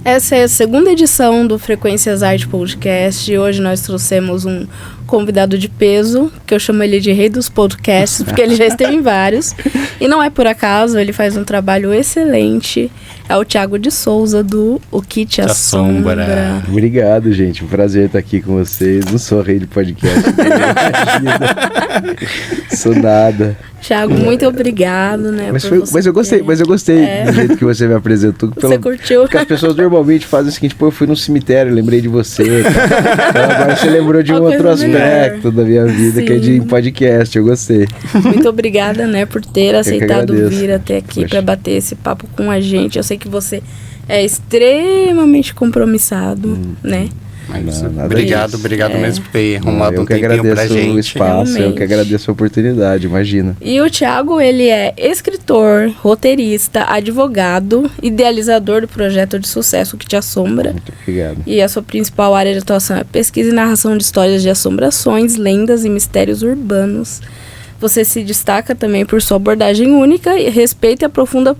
Essa é a segunda edição do Frequências Arte Podcast e hoje nós trouxemos um convidado de peso, que eu chamo ele de rei dos podcasts, porque ele já esteve em vários. E não é por acaso, ele faz um trabalho excelente. É o Thiago de Souza, do O Que Te Assombra. Obrigado, gente. Um prazer estar aqui com vocês. Não sou rei de podcast. Sou nada. Thiago, muito obrigado, né? Mas eu gostei do jeito que você me apresentou. Você curtiu? Porque as pessoas normalmente fazem o seguinte: pô, eu fui num cemitério, lembrei de você. Então, agora você lembrou de um outro aspecto da minha vida, sim, que é de podcast. Eu gostei. Muito obrigada, né, por ter aceitado vir até aqui para bater esse papo com a gente. Eu sei que você é extremamente compromissado, né? Obrigado mesmo por ter arrumado um tempinho pra gente. Eu que agradeço o espaço, eu que agradeço a oportunidade, imagina. E o Thiago, ele é escritor, roteirista, advogado, idealizador do projeto de sucesso Que Te Assombra. Muito obrigado. E a sua principal área de atuação é pesquisa e narração de histórias de assombrações, lendas e mistérios urbanos. Você se destaca também por sua abordagem única e respeita e aprofunda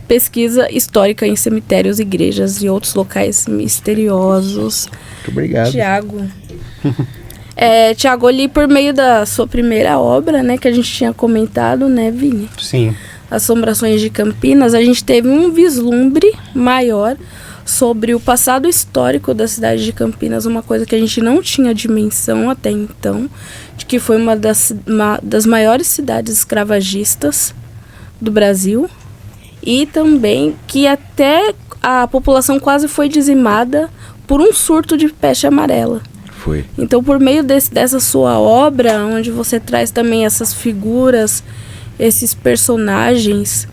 pesquisa histórica em cemitérios, igrejas e outros locais misteriosos. Muito obrigado. Thiago. Thiago, ali por meio da sua primeira obra, né, que a gente tinha comentado, né, Vini? Sim. Assombrações de Campinas, a gente teve um vislumbre maior sobre o passado histórico da cidade de Campinas, uma coisa que a gente não tinha dimensão até então, de que foi uma das maiores cidades escravagistas do Brasil. E também que até a população quase foi dizimada por um surto de peste amarela. Foi. Então, por meio dessa sua obra, onde você traz também essas figuras, esses personagens,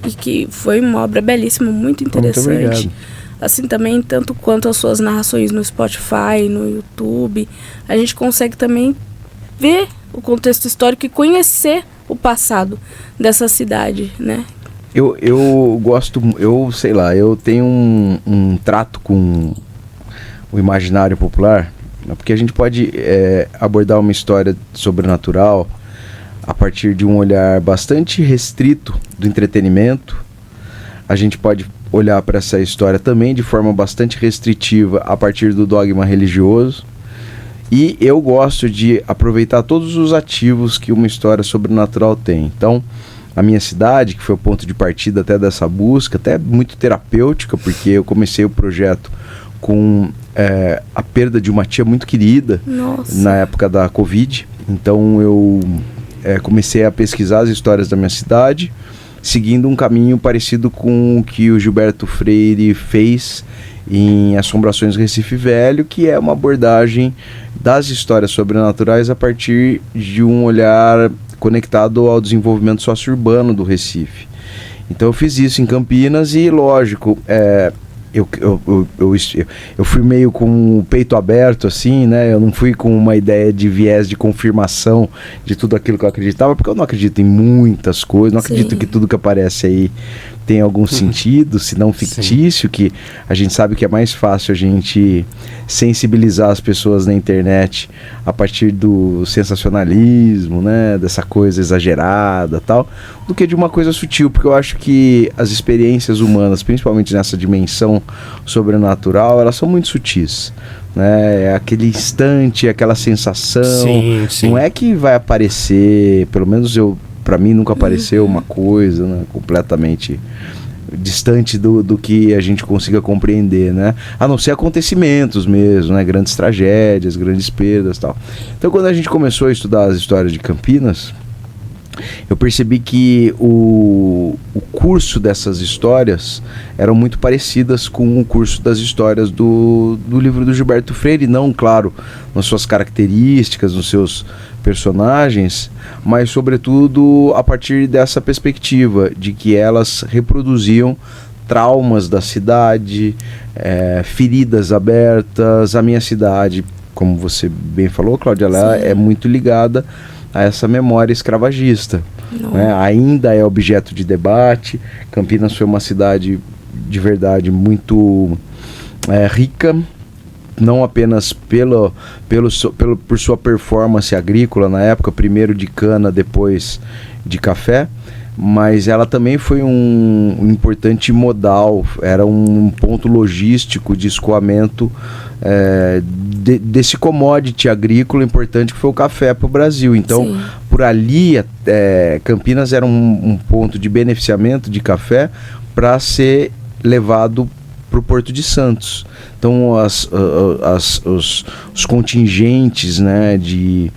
e que foi uma obra belíssima, muito interessante. Muito obrigado. Assim também, tanto quanto as suas narrações no Spotify, no YouTube, a gente consegue também ver o contexto histórico e conhecer o passado dessa cidade, né? Eu gosto, eu tenho um trato com o imaginário popular, porque a gente pode abordar uma história sobrenatural a partir de um olhar bastante restrito do entretenimento. A gente pode olhar para essa história também de forma bastante restritiva a partir do dogma religioso. E eu gosto de aproveitar todos os ativos que uma história sobrenatural tem. Então, a minha cidade, que foi o ponto de partida até dessa busca, até muito terapêutica, porque eu comecei o projeto com a perda de uma tia muito querida. Nossa. Na época da Covid. Então eu comecei a pesquisar as histórias da minha cidade, seguindo um caminho parecido com o que o Gilberto Freire fez em Assombrações do Recife Velho, que é uma abordagem das histórias sobrenaturais a partir de um olhar conectado ao desenvolvimento socio-urbano do Recife. Então eu fiz isso em Campinas e, lógico, eu fui meio com o peito aberto, assim, né? Eu não fui com uma ideia de viés de confirmação de tudo aquilo que eu acreditava, porque eu não acredito em muitas coisas, não acredito que tudo que aparece aí tem algum sentido, se não fictício, que a gente sabe que é mais fácil a gente sensibilizar as pessoas na internet a partir do sensacionalismo, né, dessa coisa exagerada tal, do que de uma coisa sutil, porque eu acho que as experiências humanas, principalmente nessa dimensão sobrenatural, elas são muito sutis, né, é aquele instante, aquela sensação, sim. Não é que vai aparecer, pelo menos para mim nunca apareceu uma coisa, né, completamente distante do que a gente consiga compreender, né? A não ser acontecimentos mesmo, né? Grandes tragédias, grandes perdas e tal. Então, quando a gente começou a estudar as histórias de Campinas, eu percebi que o curso dessas histórias eram muito parecidas com o curso das histórias do livro do Gilberto Freire, não, claro, nas suas características, nos seus personagens, mas sobretudo a partir dessa perspectiva de que elas reproduziam traumas da cidade, feridas abertas. A minha cidade, como você bem falou, Cláudia, ela é muito ligada a essa memória escravagista, né? Ainda é objeto de debate. Campinas foi uma cidade de verdade muito rica, não apenas por sua performance agrícola na época, primeiro de cana, depois de café, mas ela também foi um importante modal, era um ponto logístico de escoamento desse commodity agrícola importante que foi o café para o Brasil. Então, sim, por ali, Campinas era um ponto de beneficiamento de café para ser levado para o Porto de Santos. Então, os contingentes, né, de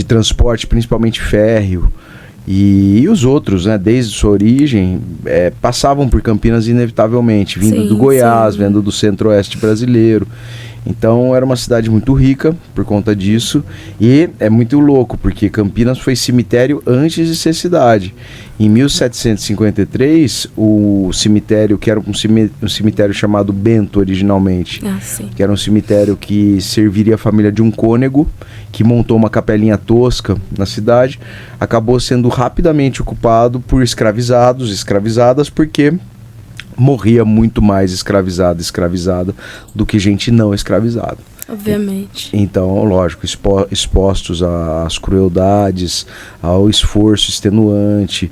transporte, principalmente férreo, e os outros, né, desde sua origem, passavam por Campinas inevitavelmente, vindo, sim, do Goiás, vindo do centro-oeste brasileiro. Então era uma cidade muito rica por conta disso, e é muito louco, porque Campinas foi cemitério antes de ser cidade. Em 1753, o cemitério, que era um cemitério chamado Bento originalmente, que era um cemitério que serviria a família de um cônego, que montou uma capelinha tosca na cidade, acabou sendo rapidamente ocupado por escravizados, escravizadas, porque morria muito mais escravizada do que gente não escravizada. Obviamente. Então, lógico, expostos às crueldades, ao esforço extenuante,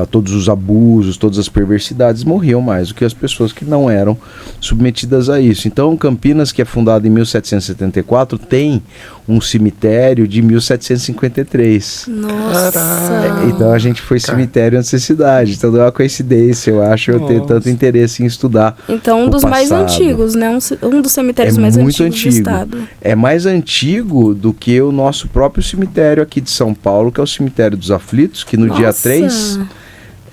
a todos os abusos, todas as perversidades, morriam mais do que as pessoas que não eram submetidas a isso. Então, Campinas, que é fundada em 1774, tem um cemitério de 1753. Nossa! Então, a gente foi cemitério antes da cidade. Então, não é uma coincidência, eu acho, eu ter tanto interesse em estudar. Então, um dos mais antigos, né? Um dos cemitérios mais antigos do estado. É mais antigo do que o nosso próprio cemitério aqui de São Paulo, que é o Cemitério dos Aflitos, que no dia 3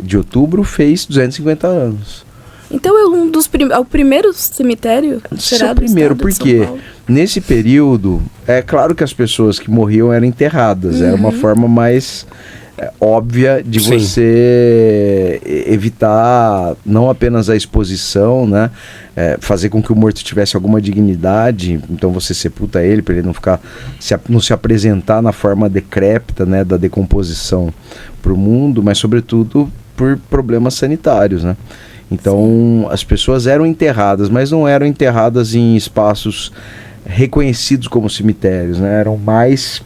de outubro fez 250 anos. Então é o primeiro cemitério? Será o primeiro, porque nesse período, é claro que as pessoas que morriam eram enterradas, era uma forma mais óbvia de você evitar não apenas a exposição, né, fazer com que o morto tivesse alguma dignidade. Então você sepulta ele para ele não se apresentar na forma decrépita, né, da decomposição para o mundo, mas sobretudo por problemas sanitários, né? Então as pessoas eram enterradas, mas não eram enterradas em espaços reconhecidos como cemitérios, né? Eram mais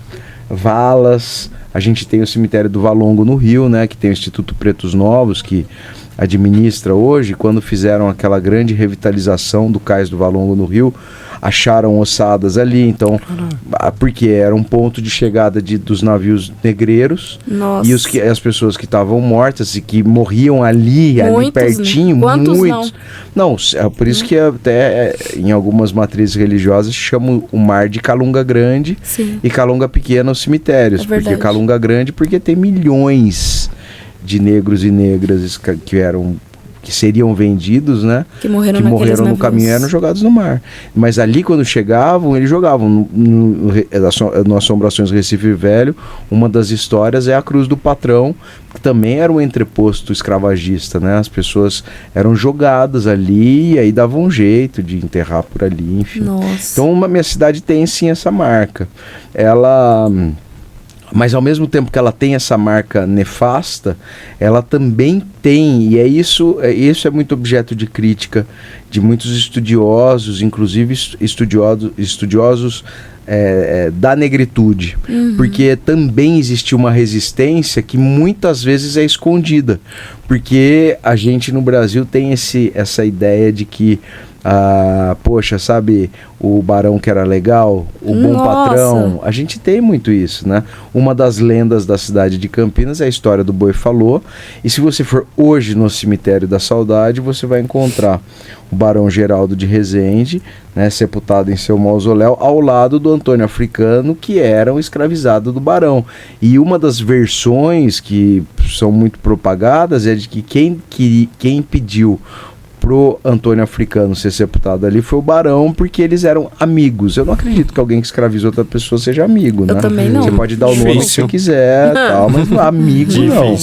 valas. A gente tem o cemitério do Valongo no Rio, né, que tem o Instituto Pretos Novos, que administra hoje. Quando fizeram aquela grande revitalização do cais do Valongo no Rio, acharam ossadas ali, então, porque era um ponto de chegada dos navios negreiros. Nossa. E as pessoas que estavam mortas e que morriam ali pertinho, né? Quantos muitos. Não, é por isso que até em algumas matrizes religiosas chamam o mar de Calunga Grande. Sim. E Calunga Pequena os cemitérios. Porque Calunga Grande, porque tem milhões de negros e negras que seriam vendidos, né? Que morreram no caminho e eram jogados no mar. Mas ali, quando chegavam, eles jogavam no Assombrações Recife Velho. Uma das histórias é a Cruz do Patrão, que também era um entreposto escravagista, né? As pessoas eram jogadas ali e aí davam um jeito de enterrar por ali, enfim. Nossa. Então, minha cidade tem sim essa marca. Mas ao mesmo tempo que ela tem essa marca nefasta, ela também tem, e isso é muito objeto de crítica de muitos estudiosos, inclusive estudiosos da negritude, porque também existe uma resistência que muitas vezes é escondida, porque a gente no Brasil tem essa ideia de que poxa, sabe, o barão que era legal, o bom patrão, a gente tem muito isso, né? Uma das lendas da cidade de Campinas é a história do Boi Falou, e se você for hoje no Cemitério da Saudade, você vai encontrar o Barão Geraldo de Rezende, né, sepultado em seu mausoléu, ao lado do Antônio Africano, que era um escravizado do barão. E uma das versões que são muito propagadas é de que quem pediu pro Antônio Africano ser sepultado ali foi o barão, porque eles eram amigos. Eu não acredito que alguém que escraviza outra pessoa seja amigo, né? Eu também não. Você pode dar o nome que você quiser, tal, mas amigo não.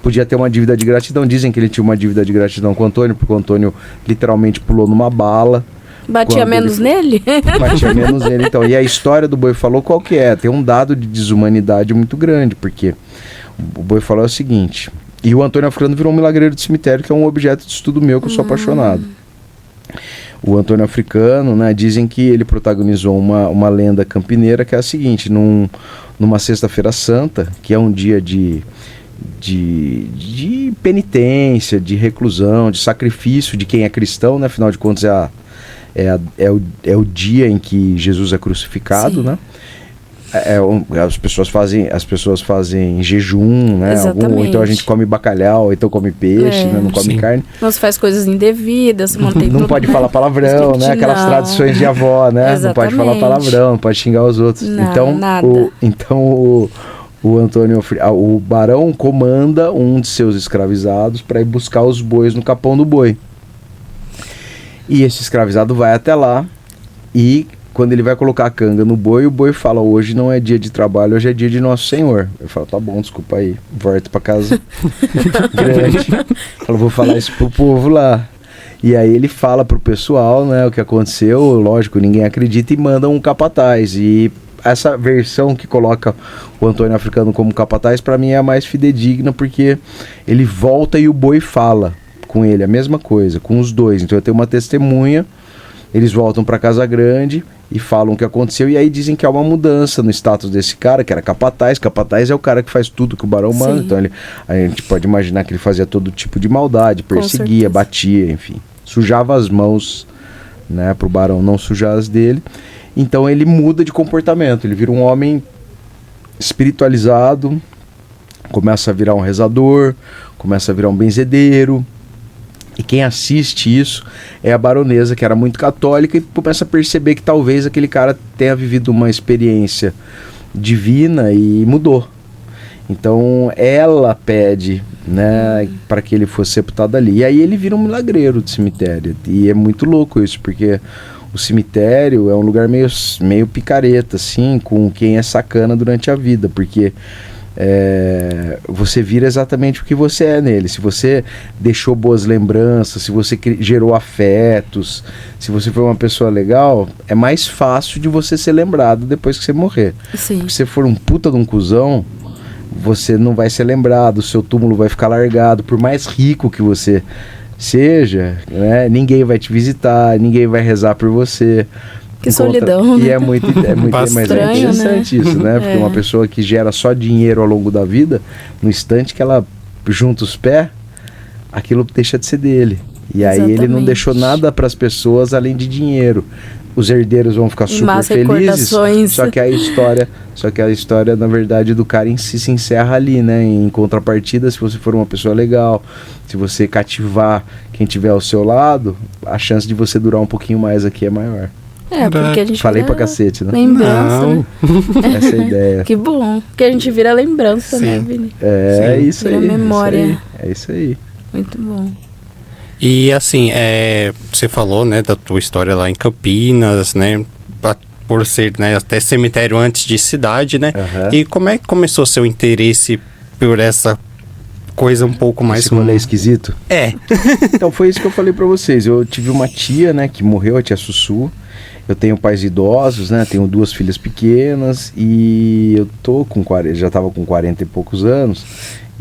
Podia ter uma dívida de gratidão. Dizem que ele tinha uma dívida de gratidão com o Antônio, porque o Antônio literalmente pulou numa bala. Batia menos nele? Batia menos nele, então. E a história do Boi Falou qual que é? Tem um dado de desumanidade muito grande, porque o Boi Falou é o seguinte... E o Antônio Africano virou um milagreiro de cemitério, que é um objeto de estudo meu, que eu sou apaixonado. o Antônio Africano, né? Dizem que ele protagonizou uma lenda campineira que é a seguinte: numa sexta-feira santa, que é um dia de penitência, de reclusão, de sacrifício de quem é cristão, né? Afinal de contas é o dia em que Jesus é crucificado, né? As pessoas fazem jejum, né? Ou então a gente come bacalhau, ou então come peixe, né? Não come carne. Não se faz coisas indevidas, mantém não pode falar palavrão, né? Aquelas tradições de avó, né? Exatamente. Não pode falar palavrão, não pode xingar os outros. Não, nada. O Antônio, o barão comanda um de seus escravizados para ir buscar os bois no capão do boi. E esse escravizado vai até lá e quando ele vai colocar a canga no boi, o boi fala: hoje não é dia de trabalho, hoje é dia de Nosso Senhor. Eu falo: tá bom, desculpa aí, volto pra casa grande. Eu vou falar isso pro povo lá. E aí ele fala pro pessoal, né, o que aconteceu. Lógico, ninguém acredita e manda um capataz. E essa versão que coloca o Antônio Africano como capataz, pra mim é a mais fidedigna, porque ele volta e o boi fala com ele, a mesma coisa, com os dois. Então eu tenho uma testemunha, eles voltam pra Casa Grande e falam o que aconteceu, e aí dizem que há uma mudança no status desse cara, que era capataz. Capataz é o cara que faz tudo que o barão manda. Então a gente pode imaginar que ele fazia todo tipo de maldade, perseguia, batia, enfim, sujava as mãos, né, pro barão não sujar as dele. Então ele muda de comportamento, ele vira um homem espiritualizado, começa a virar um rezador, começa a virar um benzedeiro. E quem assiste isso é a baronesa, que era muito católica, e começa a perceber que talvez aquele cara tenha vivido uma experiência divina e mudou. Então ela pede, né, para que ele fosse sepultado ali. E aí ele vira um milagreiro de cemitério. E é muito louco isso, porque o cemitério é um lugar meio picareta, assim, com quem é sacana durante a vida, porque você vira exatamente o que você é nele. Se você deixou boas lembranças, se você gerou afetos, se você foi uma pessoa legal, é mais fácil de você ser lembrado depois que você morrer. Sim. Se você for um puta de um cuzão, você não vai ser lembrado, o seu túmulo vai ficar largado. Por mais rico que você seja, né, ninguém vai te visitar, ninguém vai rezar por você. Que solidão, né? E é muito mas estranho, é interessante, né? Isso, né? Porque uma pessoa que gera só dinheiro ao longo da vida, no instante que ela junta os pés, aquilo deixa de ser dele. E aí ele não deixou nada para as pessoas além de dinheiro. Os herdeiros vão ficar super felizes. Só que a história, na verdade, do cara em si se encerra ali, né? Em contrapartida, se você for uma pessoa legal, se você cativar quem tiver ao seu lado, a chance de você durar um pouquinho mais aqui é maior. Porque a gente falei pra cacete, né? Lembrança. Né? Essa é a ideia. Que bom. Porque a gente vira lembrança, né, Vini? É isso aí. Memória. É isso aí. Muito bom. E assim, você falou, né, da tua história lá em Campinas, né? Por ser, né, até cemitério antes de cidade, né? E como é que começou seu interesse por essa coisa um pouco mais... Esse rolê esquisito? Então foi isso que eu falei pra vocês. Eu tive uma tia, né, que morreu, a tia Sussu. Eu tenho pais idosos, né? Tenho 2 filhas pequenas e eu tô com 40, já tava com 40 e poucos anos.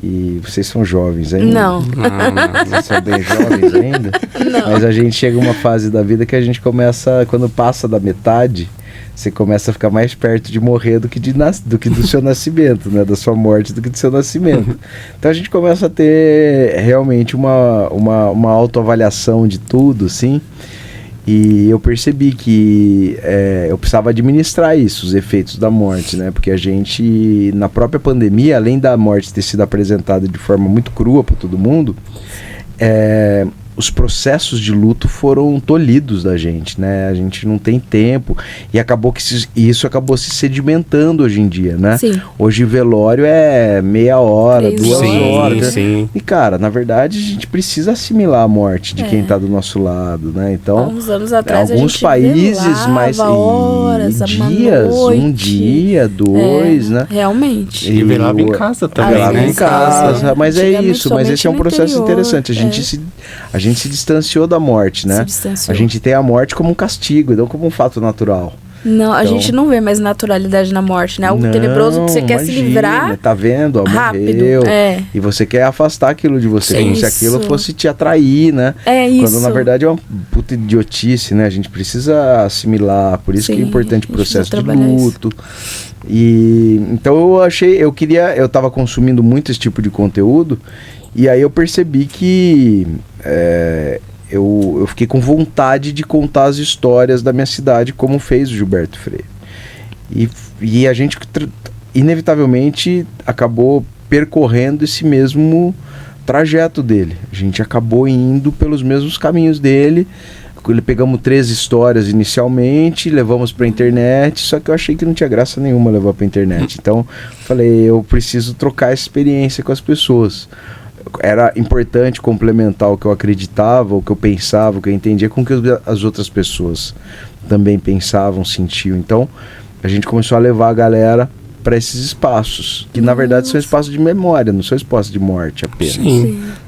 E vocês são jovens ainda? Não. Vocês são bem jovens ainda? Não. Mas a gente chega uma fase da vida que a gente começa, quando passa da metade, você começa a ficar mais perto de morrer do que do seu nascimento, né? Da sua morte do que do seu nascimento. Então a gente começa a ter realmente uma autoavaliação de tudo, assim. E eu percebi que eu precisava administrar isso, os efeitos da morte, né? Porque a gente, na própria pandemia, além da morte ter sido apresentada de forma muito crua para todo mundo, os processos de luto foram tolhidos da gente, né? A gente não tem tempo e isso acabou se sedimentando hoje em dia, né? Sim. Hoje velório é meia hora, 2 horas. Sim. E cara, na verdade a gente precisa assimilar a morte de quem tá do nosso lado, né? Então, há uns anos atrás alguns países mais horas, dias, um dia, 2, né? Realmente. E velava em casa também, velava né? em casa, mas é isso, mas esse é um processo interior, interessante. A gente se distanciou da morte, né? A gente tem a morte como um castigo, não como um fato natural. Não, a gente não vê mais naturalidade na morte, né? Algo tenebroso que você quer se livrar. Tá vendo? Ó, rápido. Morreu. E você quer afastar aquilo de você, como se aquilo fosse te atrair, né? Isso. Quando na verdade é uma puta idiotice, né? A gente precisa assimilar, por isso que é importante o processo de luto. E então eu tava consumindo muito esse tipo de conteúdo, e aí eu percebi que eu fiquei com vontade de contar as histórias da minha cidade, como fez o Gilberto Freire. E a gente, inevitavelmente, acabou percorrendo esse mesmo trajeto dele. A gente acabou indo pelos mesmos caminhos dele. Pegamos 3 histórias inicialmente, levamos para a internet, só que eu achei que não tinha graça nenhuma levar para a internet. Então, falei, eu preciso trocar essa experiência com as pessoas. Era importante complementar o que eu acreditava, o que eu pensava, o que eu entendia com o que as outras pessoas também pensavam, sentiam. Então, a gente começou a levar a galera para esses espaços, que na verdade são espaços de memória, não são espaços de morte apenas.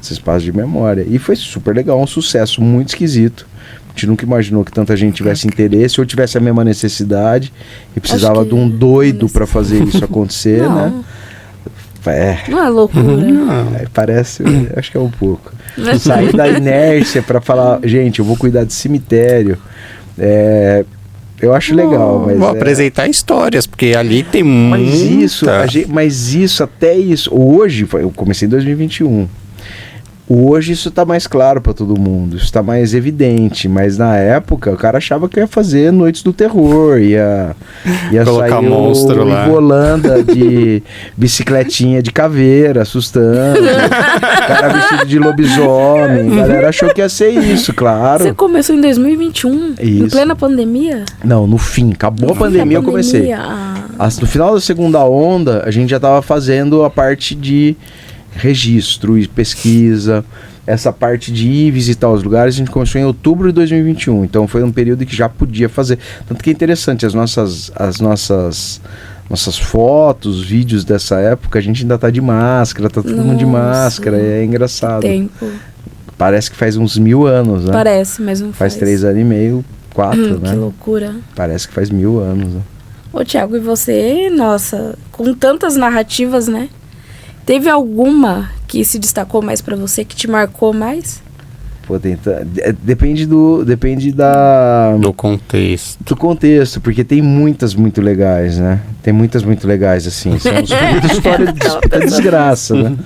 São espaços de memória. E foi super legal, um sucesso muito esquisito. A gente nunca imaginou que tanta gente tivesse interesse ou tivesse a mesma necessidade e precisava de um doido para fazer isso acontecer, né? Não é loucura. Parece, acho que é um pouco. Sair da inércia para falar, gente, eu vou cuidar de cemitério. Eu acho legal. Mas vou apresentar histórias, porque ali tem Mas isso, até isso. Hoje, eu comecei em 2021. Hoje isso tá mais claro para todo mundo, isso tá mais evidente, mas na época o cara achava que ia fazer Noites do Terror, ia colocar sair monstro o lá. Volanda de bicicletinha de caveira, assustando, o cara vestido de lobisomem, a galera achou que ia ser isso, claro. Você começou em 2021, em plena pandemia? Não, no fim, acabou a pandemia, eu comecei. No final da segunda onda, a gente já tava fazendo a parte de registro e pesquisa, essa parte de ir visitar os lugares. A gente começou em outubro de 2021, então foi um período que já podia fazer, tanto que é interessante, as nossas fotos, vídeos dessa época, a gente ainda tá de máscara, tá todo mundo de máscara, é engraçado. Tempo. Parece que faz uns 1000 anos, né? Parece, mas não faz. Faz 3 anos e meio, 4, né? Que loucura. Parece que faz 1000 anos, né? Ô, Thiago, e você, nossa, com tantas narrativas, né? Teve alguma que se destacou mais pra você, que te marcou mais? Pô, depende do contexto. Do contexto, porque tem muitas muito legais, né? Tem muitas muito legais, assim. São histórias de desgraça, né?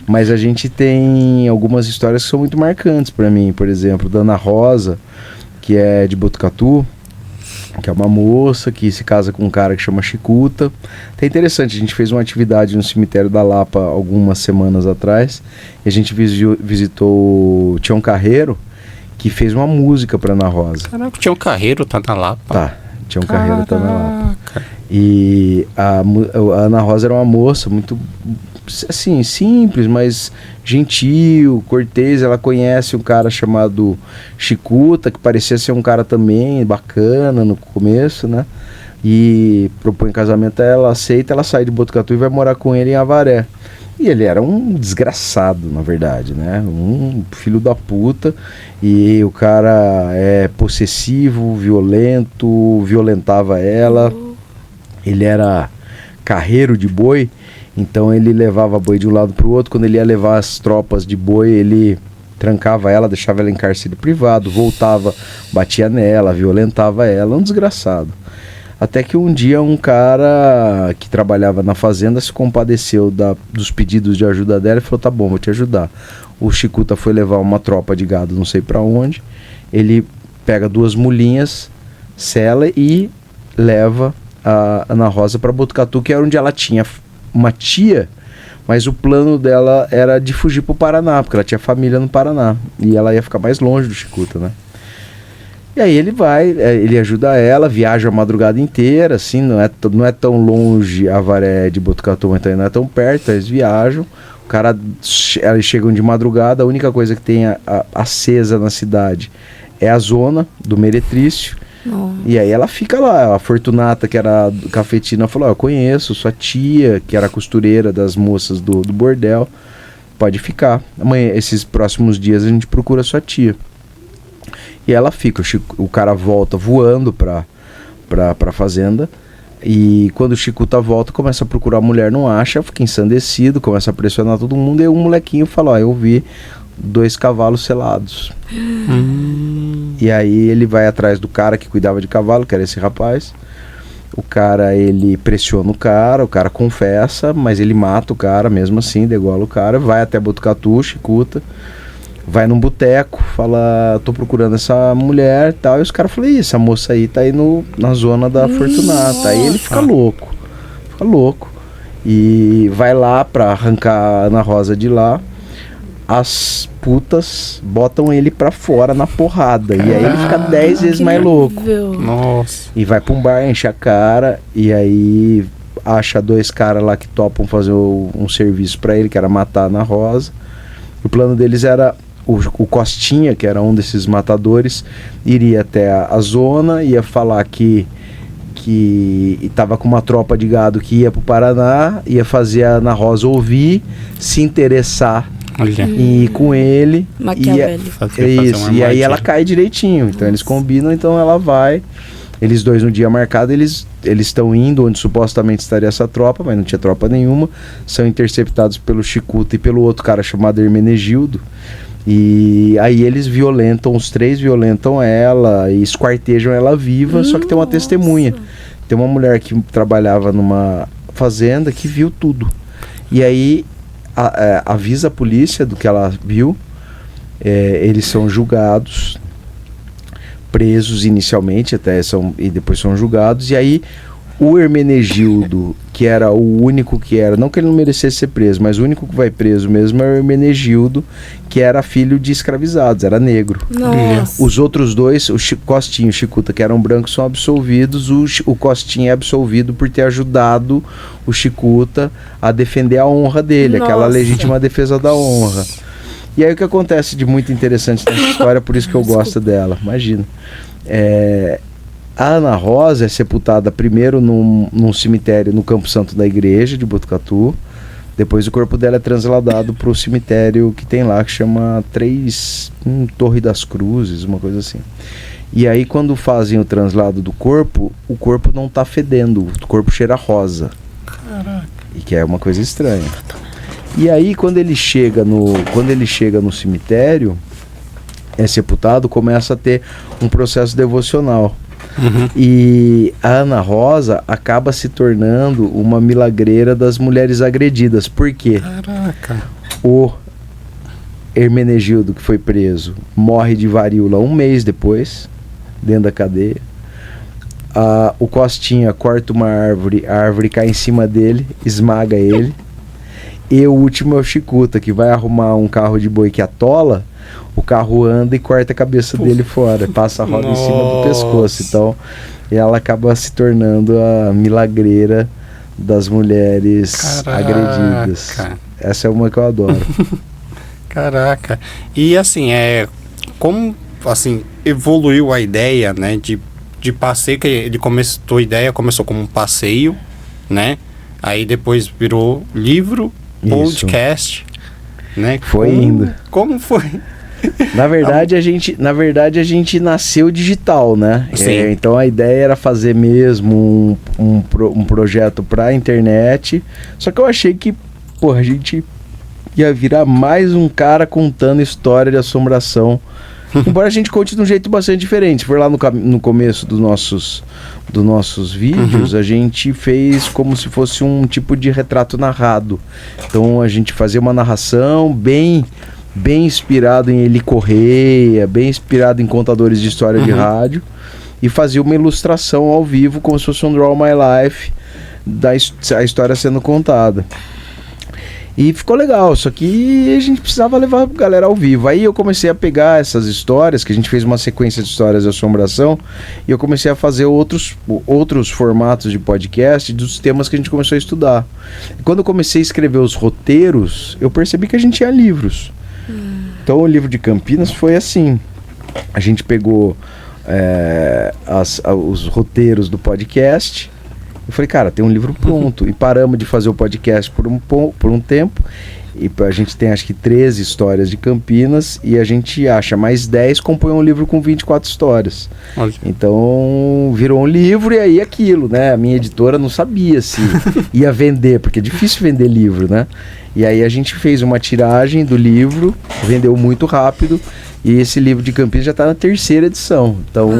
Mas a gente tem algumas histórias que são muito marcantes pra mim. Por exemplo, da Ana Rosa, que é de Botucatu, que é uma moça que se casa com um cara que chama Chicuta. É interessante, a gente fez uma atividade no cemitério da Lapa algumas semanas atrás, e a gente visitou o Tião Carreiro, que fez uma música pra Ana Rosa. Caraca, o Tião Carreiro tá na Lapa? Tá, Tião Carreiro tá na Lapa. E a Ana Rosa era uma moça muito, assim, simples, mas gentil, cortês. Ela conhece um cara chamado Chicuta, que parecia ser um cara também bacana no começo, né? E propõe casamento a ela, aceita, ela sai de Botucatu e vai morar com ele em Avaré. E ele era um desgraçado, na verdade, né? Um filho da puta. E o cara é possessivo, violento, violentava ela. Ele era carreiro de boi, então ele levava boi de um lado para o outro. Quando ele ia levar as tropas de boi, ele trancava ela, deixava ela em cárcere privado, voltava, batia nela, violentava ela, um desgraçado. Até que um dia um cara que trabalhava na fazenda se compadeceu dos pedidos de ajuda dela e falou, tá bom, vou te ajudar. O Chicuta foi levar uma tropa de gado não sei para onde, ele pega 2 mulinhas, sela e leva a Ana Rosa para Botucatu, que era onde ela tinha uma tia, mas o plano dela era de fugir pro Paraná, porque ela tinha família no Paraná, e ela ia ficar mais longe do Chicuta, né? E aí ele vai, ele ajuda ela, viaja a madrugada inteira, assim, não é tão longe Avaré de Botucatu, mas também não é tão perto, eles viajam, eles chegam de madrugada, a única coisa que tem acesa na cidade é a zona do Meretrício. E aí ela fica lá, a Fortunata, que era cafetina, falou, eu conheço sua tia, que era costureira das moças do bordel, pode ficar, amanhã, esses próximos dias a gente procura sua tia. E ela fica, o cara volta voando pra pra fazenda. E quando o Chicuta volta, começa a procurar a mulher, não acha, fica ensandecido, começa a pressionar todo mundo. E o molequinho fala, ó, eu vi 2 cavalos selados. E aí ele vai atrás do cara que cuidava de cavalo, que era esse rapaz. O cara, ele pressiona o cara confessa, mas ele mata o cara mesmo assim, degola o cara, vai até Botucatu, Chicuta, vai num boteco, fala, tô procurando essa mulher e tal, e os caras falam, essa moça aí tá aí na zona da Fortunata. Aí ele fica louco, e vai lá pra arrancar a Ana Rosa de lá. As putas botam ele pra fora na porrada. E aí ele fica 10 vezes mais louco. Nossa. E vai pra um bar, enche a cara, e aí acha 2 caras lá que topam fazer um serviço pra ele, que era matar a Ana Rosa. O plano deles era o Costinha, que era um desses matadores, iria até a zona, ia falar que estava com uma tropa de gado que ia pro Paraná, ia fazer a Ana Rosa ouvir, se interessar e ir com ele. Isso, e aí ela cai direitinho. Então eles combinam, então ela vai. Eles dois no dia marcado, eles estão indo onde supostamente estaria essa tropa, mas não tinha tropa nenhuma. São interceptados pelo Chicuta e pelo outro cara chamado Hermenegildo. E aí eles os 3 violentam ela e esquartejam ela viva, só que tem uma testemunha. Tem uma mulher que trabalhava numa fazenda que viu tudo. E aí avisa a polícia do que ela viu. Eles são julgados, presos inicialmente, e depois são julgados. E aí o Hermenegildo, que era o único que era, não que ele não merecesse ser preso, mas o único que vai preso mesmo é o Hermenegildo, que era filho de escravizados, era negro. Nossa. Os outros 2, o Costinha e o Chicuta, que eram brancos, são absolvidos. O Costinha é absolvido por ter ajudado o Chicuta a defender a honra dele, aquela legítima defesa da honra. E aí o que acontece de muito interessante nessa história, por isso que eu gosto dela, imagina. A Ana Rosa é sepultada primeiro num cemitério no Campo Santo da igreja de Botucatu. Depois o corpo dela é transladado para o cemitério que tem lá, que chama Torre das Cruzes, uma coisa assim. E aí quando fazem o translado do corpo, o corpo não tá fedendo, o corpo cheira rosa. Caraca. E que é uma coisa estranha. E aí quando ele chega no cemitério, é sepultado, começa a ter um processo devocional. E a Ana Rosa acaba se tornando uma milagreira das mulheres agredidas. Por quê? Caraca. O Hermenegildo, que foi preso, morre de varíola 1 mês depois, dentro da cadeia. O Costinha corta uma árvore, a árvore cai em cima dele, esmaga ele. E o último é o Chicuta, que vai arrumar um carro de boi que atola, o carro anda e corta a cabeça dele fora, passa a roda em cima do pescoço. Então ela acaba se tornando a milagreira das mulheres agredidas. Essa é uma que eu adoro. Caraca. E assim, como assim evoluiu a ideia, né, de passeio, que ele começou como um passeio, né? Aí depois virou livro, podcast, né? Foi indo. Como foi? Na verdade, a gente nasceu digital, né? Então a ideia era fazer mesmo um projeto pra internet. Só que eu achei que, a gente ia virar mais um cara contando história de assombração. Embora a gente conte de um jeito bastante diferente. Se for lá no começo dos nossos vídeos, a gente fez como se fosse um tipo de retrato narrado. Então a gente fazia uma narração bem inspirado em Eli Correia, bem inspirado em contadores de história de rádio, e fazia uma ilustração ao vivo como se fosse um Draw My Life da história sendo contada. E ficou legal, só que a gente precisava levar a galera ao vivo. Aí eu comecei a pegar essas histórias, que a gente fez uma sequência de histórias de assombração, e eu comecei a fazer outros formatos de podcast dos temas que a gente começou a estudar. E quando eu comecei a escrever os roteiros, eu percebi que a gente tinha livros. Então o livro de Campinas foi assim. A gente pegou os roteiros do podcast. Eu falei, cara, tem um livro pronto. E paramos de fazer o podcast por um tempo. E a gente tem acho que 13 histórias de Campinas e a gente acha mais 10, compõe um livro com 24 histórias. Olha. Então virou um livro e aí aquilo, né? A minha editora não sabia se ia vender, porque é difícil vender livro, né? E aí a gente fez uma tiragem do livro, vendeu muito rápido e esse livro de Campinas já está na 3ª edição. Então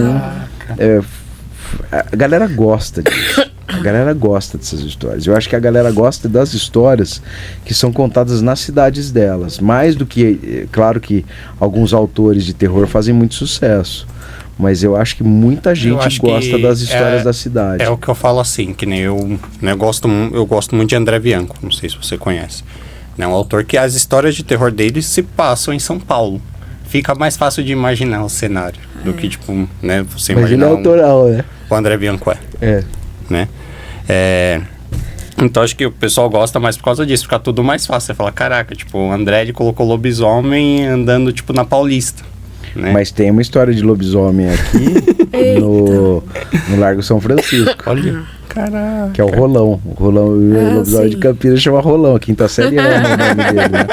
a galera gosta disso. A galera gosta dessas histórias. Eu acho que a galera gosta das histórias que são contadas nas cidades delas. Mais do que... Claro que alguns autores de terror fazem muito sucesso. Mas eu acho que muita gente gosta das histórias da cidade. É o que eu falo assim, que nem eu, né, eu gosto muito de André Bianco. Não sei se você conhece. É um autor que as histórias de terror dele se passam em São Paulo. Fica mais fácil de imaginar o cenário do que, tipo, né, você mas imaginar... Mas ele é autoral, né? O André Bianco é. Né? Então acho que o pessoal gosta mais por causa disso, fica tudo mais fácil. Você fala, caraca, tipo, o André ele colocou lobisomem andando tipo na Paulista, né? Mas tem uma história de lobisomem aqui no Largo São Francisco. Olha, caraca. Que é o Rolão. O lobisomem de Campinas chama Rolão. A quinta série é o nome dele, né?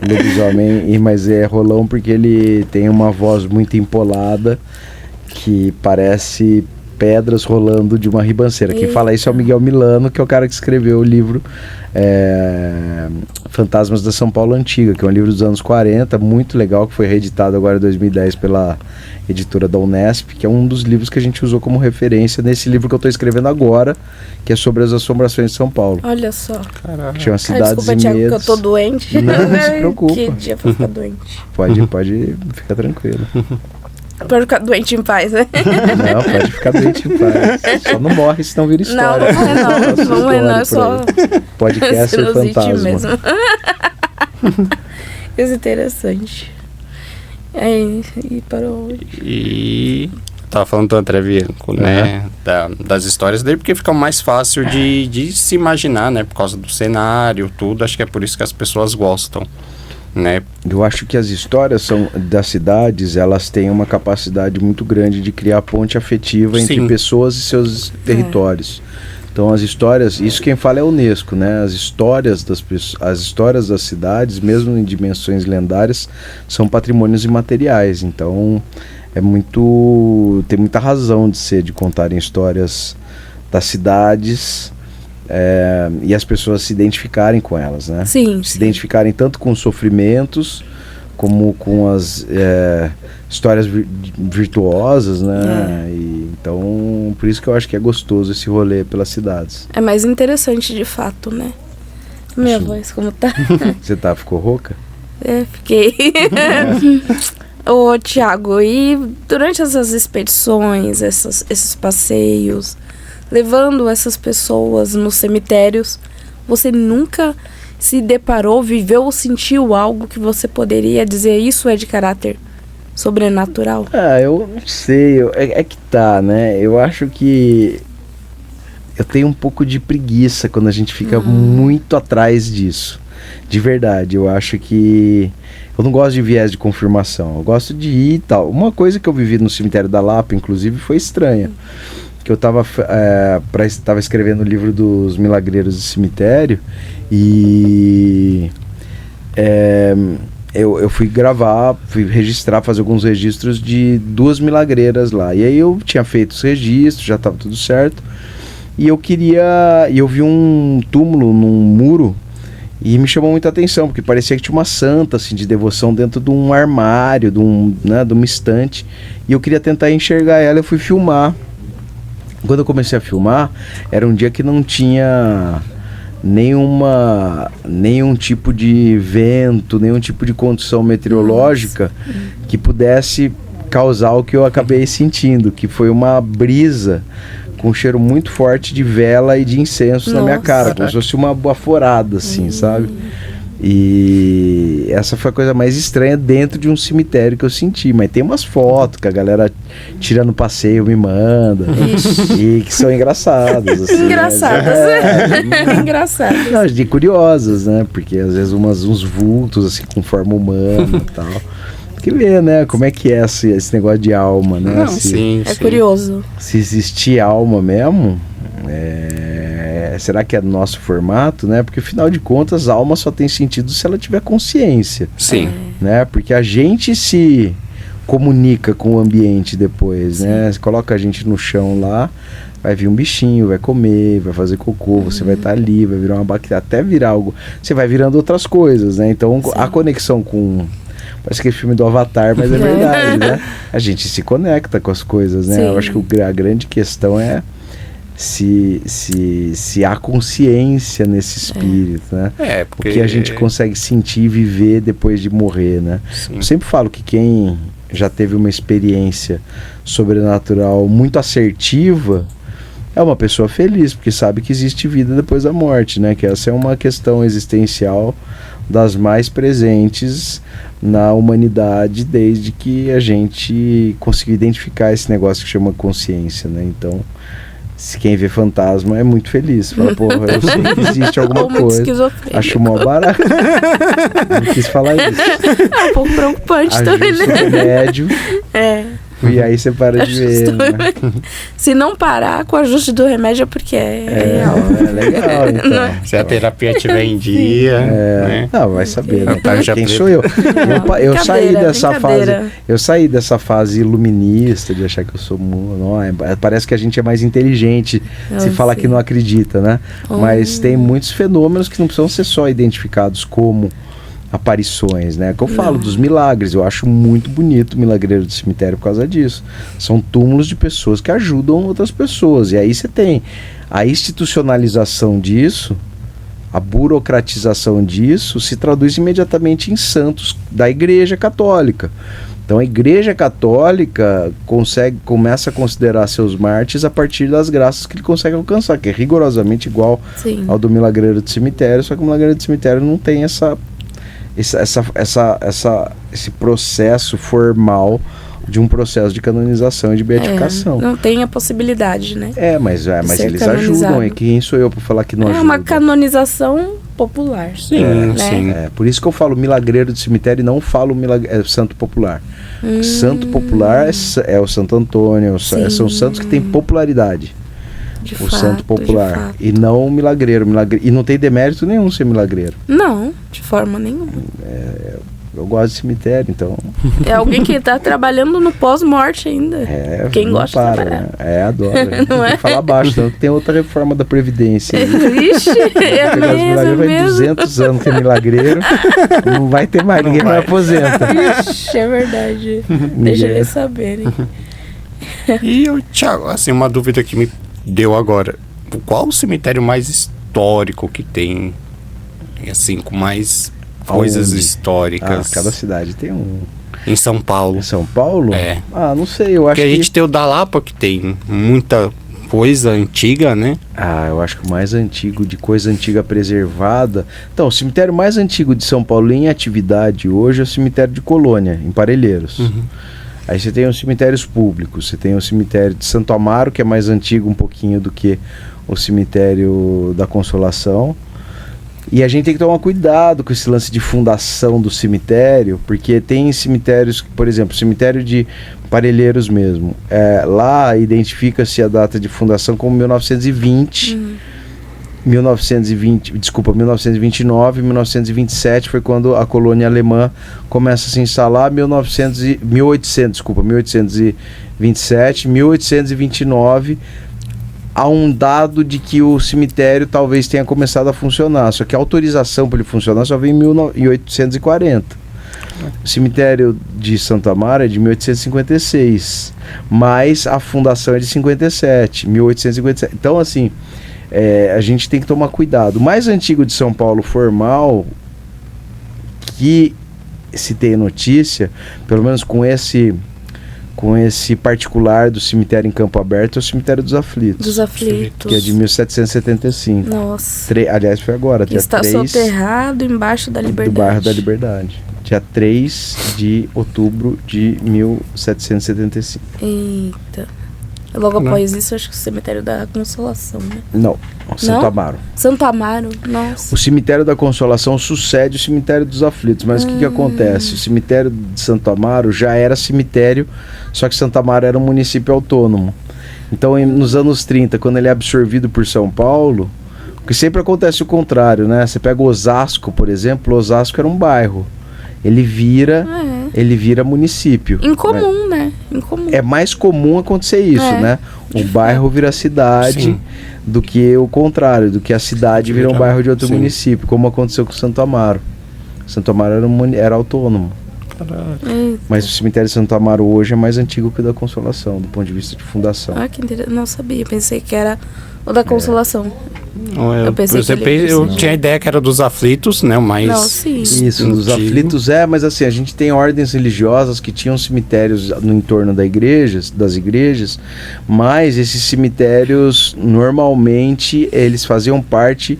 Lobisomem, mas é Rolão porque ele tem uma voz muito empolada que parece pedras rolando de uma ribanceira. Quem fala isso é o Miguel Milano, que é o cara que escreveu o livro Fantasmas da São Paulo Antiga, que é um livro dos anos 40, muito legal, que foi reeditado agora em 2010 pela editora da Unesp, que é um dos livros que a gente usou como referência nesse livro que eu estou escrevendo agora, que é sobre as assombrações de São Paulo. Olha só. Caraca. Chama Cidades desculpa, e Thiago, Medos. que eu tô doente. Não se preocupa. Que dia pra ficar doente. Pode ficar tranquilo. Pode ficar doente em paz, né? Não, pode ficar doente em paz. Só não morre, senão vira história. Não é só podcast é fantasma mesmo. Isso é interessante. E parou. E tava falando do André Bianco, né? Das histórias dele, porque fica mais fácil de se imaginar, né? Por causa do cenário, tudo. Acho que é por isso que as pessoas gostam, né? Eu acho que as histórias das cidades, elas têm uma capacidade muito grande de criar ponte afetiva entre pessoas e seus territórios. Então as histórias, isso quem fala é a Unesco, né? As histórias das cidades, mesmo em dimensões lendárias, são patrimônios imateriais. Então tem muita razão de contarem histórias das cidades. E as pessoas se identificarem com elas, né? Sim. Se identificarem tanto com os sofrimentos como com as histórias virtuosas, né? Então, por isso que eu acho que é gostoso esse rolê pelas cidades. É mais interessante de fato, né? Minha voz, como tá? Você ficou rouca? Fiquei. Ô, Thiago, e durante essas expedições, esses passeios, levando essas pessoas nos cemitérios, você nunca se deparou, viveu ou sentiu algo que você poderia dizer isso é de caráter sobrenatural? Eu não sei, é que tá, né? Eu acho que eu tenho um pouco de preguiça quando a gente fica muito atrás disso. De verdade, eu acho que eu não gosto de viés de confirmação, eu gosto de ir e tal. Uma coisa que eu vivi no cemitério da Lapa, inclusive, foi estranha. Que eu tava escrevendo o livro dos milagreiros do cemitério e eu fui registrar, fazer alguns registros de 2 milagreiras lá. E aí eu tinha feito os registros, já estava tudo certo. E eu vi um túmulo num muro e me chamou muita atenção, porque parecia que tinha uma santa assim, de devoção dentro de um armário, de uma estante. E eu queria tentar enxergar ela, eu fui filmar. Quando eu comecei a filmar, era um dia que não tinha nenhum tipo de vento, nenhum tipo de condição meteorológica que pudesse causar o que eu acabei sentindo, que foi uma brisa com um cheiro muito forte de vela e de incenso na minha cara, como se fosse uma baforada, assim, sabe? E essa foi a coisa mais estranha dentro de um cemitério que eu senti. Mas tem umas fotos que a galera tirando passeio me manda e que são engraçadas, assim, engraçadas. Não, de curiosas, né? Porque às vezes uns vultos assim com forma humana e tal. Tem que ver, né? Como é que é esse negócio de alma, né? Não, sim. Curioso. Se existir alma mesmo, será que é nosso formato, né? Porque afinal de contas a alma só tem sentido se ela tiver consciência. Sim. Né? Porque a gente se comunica com o ambiente depois, né? Você coloca a gente no chão lá, vai vir um bichinho, vai comer, vai fazer cocô, você vai estar ali, vai virar uma bactéria, até virar algo, você vai virando outras coisas, né? Então a conexão com... Parece que é filme do Avatar, mas é verdade, né? A gente se conecta com as coisas, né? Eu acho que a grande questão é se há consciência nesse espírito, né? Porque a gente consegue sentir e viver depois de morrer, né? Sim. Eu sempre falo que quem já teve uma experiência sobrenatural muito assertiva é uma pessoa feliz, porque sabe que existe vida depois da morte, né? Que essa é uma questão existencial das mais presentes na humanidade desde que a gente conseguiu identificar esse negócio que chama consciência, né? Então, se quem vê fantasma é muito feliz. Fala, porra, eu sei que existe alguma coisa. Acho mó barato. Não quis falar isso. É um pouco preocupante também, né? Ajusta o remédio. E aí você para de ver, né? Se não parar com o ajuste do remédio é porque é real. É legal, então. Se a terapia estiver em dia, né? Não, vai saber, né? Quem sou eu? Eu saí dessa fase. Eu saí dessa fase iluminista de achar que eu sou... Não, parece que a gente é mais inteligente se falar que não acredita, né? Mas tem muitos fenômenos que não precisam ser só identificados como aparições, né? Que eu falo dos milagres. Eu acho muito bonito o Milagreiro do Cemitério por causa disso. São túmulos de pessoas que ajudam outras pessoas. E aí você tem a institucionalização disso, a burocratização disso se traduz imediatamente em santos da Igreja Católica. Então a Igreja Católica começa a considerar seus mártires a partir das graças que ele consegue alcançar, que é rigorosamente igual ao do Milagreiro do Cemitério, só que o Milagreiro do Cemitério não tem esse processo formal de um processo de canonização e de beatificação. Não tem a possibilidade, né? Mas eles ajudam. E quem sou eu para falar que não ajuda? É uma canonização popular. Sim, sim. Por isso que eu falo Milagreiro do Cemitério e não falo santo popular. Santo popular é o Santo Antônio, são santos que têm popularidade. Santo popular. E não o milagreiro. E não tem demérito nenhum ser milagreiro. Não, de forma nenhuma. Eu gosto de cemitério, então. É alguém que está trabalhando no pós-morte ainda. Quem gosta de trabalhar. Adoro. Não tem que falar baixo, então tem outra reforma da Previdência. Vixe, vai 200 anos que é milagreiro, não vai ter mais, ninguém mais aposenta. Vixe, é verdade. Deixa eles saberem. E Thiago, assim, uma dúvida que me deu agora. Qual o cemitério mais histórico que tem, assim, com mais coisas históricas? Cada cidade tem um. Em São Paulo. Em São Paulo? Não sei, eu acho que... a gente tem o da Lapa, que tem muita coisa antiga, né? Eu acho que o mais antigo, de coisa antiga preservada... Então, o cemitério mais antigo de São Paulo em atividade hoje é o cemitério de Colônia, em Parelheiros. Aí você tem os cemitérios públicos, você tem o cemitério de Santo Amaro, que é mais antigo um pouquinho do que o cemitério da Consolação. E a gente tem que tomar cuidado com esse lance de fundação do cemitério, porque tem cemitérios, por exemplo, o cemitério de Parelheiros mesmo, lá identifica-se a data de fundação como 1920, 1929, 1927 foi quando a colônia alemã começa a se instalar, 1827, 1829, há um dado de que o cemitério talvez tenha começado a funcionar, só que a autorização para ele funcionar só vem em 1840. O cemitério de Santo Amaro é de 1856, mas a fundação é de 1857. Então, assim, a gente tem que tomar cuidado. O mais antigo de São Paulo formal, que se tem notícia, pelo menos com esse particular do cemitério em Campo Aberto, é o cemitério dos Aflitos. Dos Aflitos. Que é de 1775. Nossa. Aliás, foi agora. Que está soterrado embaixo da Liberdade. Do bairro da Liberdade. Dia 3 de outubro de 1775. Eita. Logo após isso, acho que o cemitério da Consolação, né? Não, Santo Amaro. Santo Amaro, nossa. O cemitério da Consolação sucede o cemitério dos Aflitos, mas o que acontece? O cemitério de Santo Amaro já era cemitério, só que Santo Amaro era um município autônomo. Então, nos anos 30, quando ele é absorvido por São Paulo, Porque sempre acontece o contrário, né? Você pega Osasco, por exemplo, Osasco era um bairro. Ele vira município. Incomum, né? Incomum. É mais comum acontecer isso, né? O bairro vira cidade do que o contrário, do que a cidade vira um bairro de outro município, como aconteceu com Santo Amaro. Santo Amaro era autônomo. Mas o cemitério de Santo Amaro hoje é mais antigo que o da Consolação, do ponto de vista de fundação. Ah, que interessante. Não sabia. Pensei que era o da Consolação. Eu tinha a ideia que era dos aflitos, né? Mas não, sim. Isso, dos aflitos mas assim, a gente tem ordens religiosas que tinham cemitérios no entorno das igrejas, mas esses cemitérios, normalmente, eles faziam parte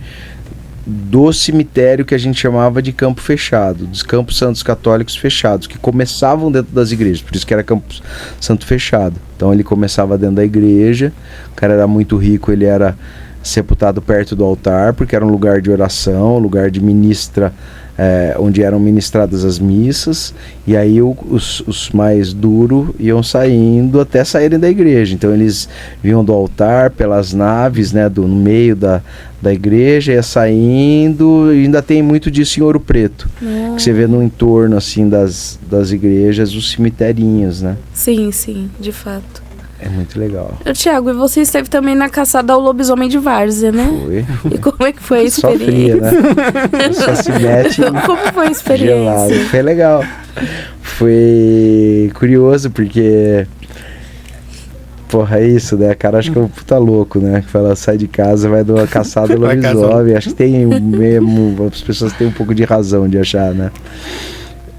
do cemitério que a gente chamava de campo fechado, dos campos santos católicos fechados, que começavam dentro das igrejas, por isso que era campo santo fechado. Então ele começava dentro da igreja, o cara era muito rico, ele era sepultado perto do altar, porque era um lugar de oração, lugar de onde eram ministradas as missas, e aí os mais duros iam saindo até saírem da igreja. Então eles vinham do altar pelas naves, né, no meio da igreja, ia saindo, e ainda tem muito disso em Ouro Preto, que você vê no entorno assim das igrejas, os cemiterinhos, né? Sim, de fato. É muito legal. Thiago, e você esteve também na caçada ao lobisomem de Várzea, né? Foi. E como é que foi a experiência? Só fria, né? Só se mete. Como foi a experiência? Gelado. Foi legal. Foi curioso, porque... Porra, é isso, né? O cara acha que é um puta louco, né? Que fala, sai de casa, vai dar uma caçada ao lobisomem. Acho que tem mesmo... As pessoas têm um pouco de razão de achar, né?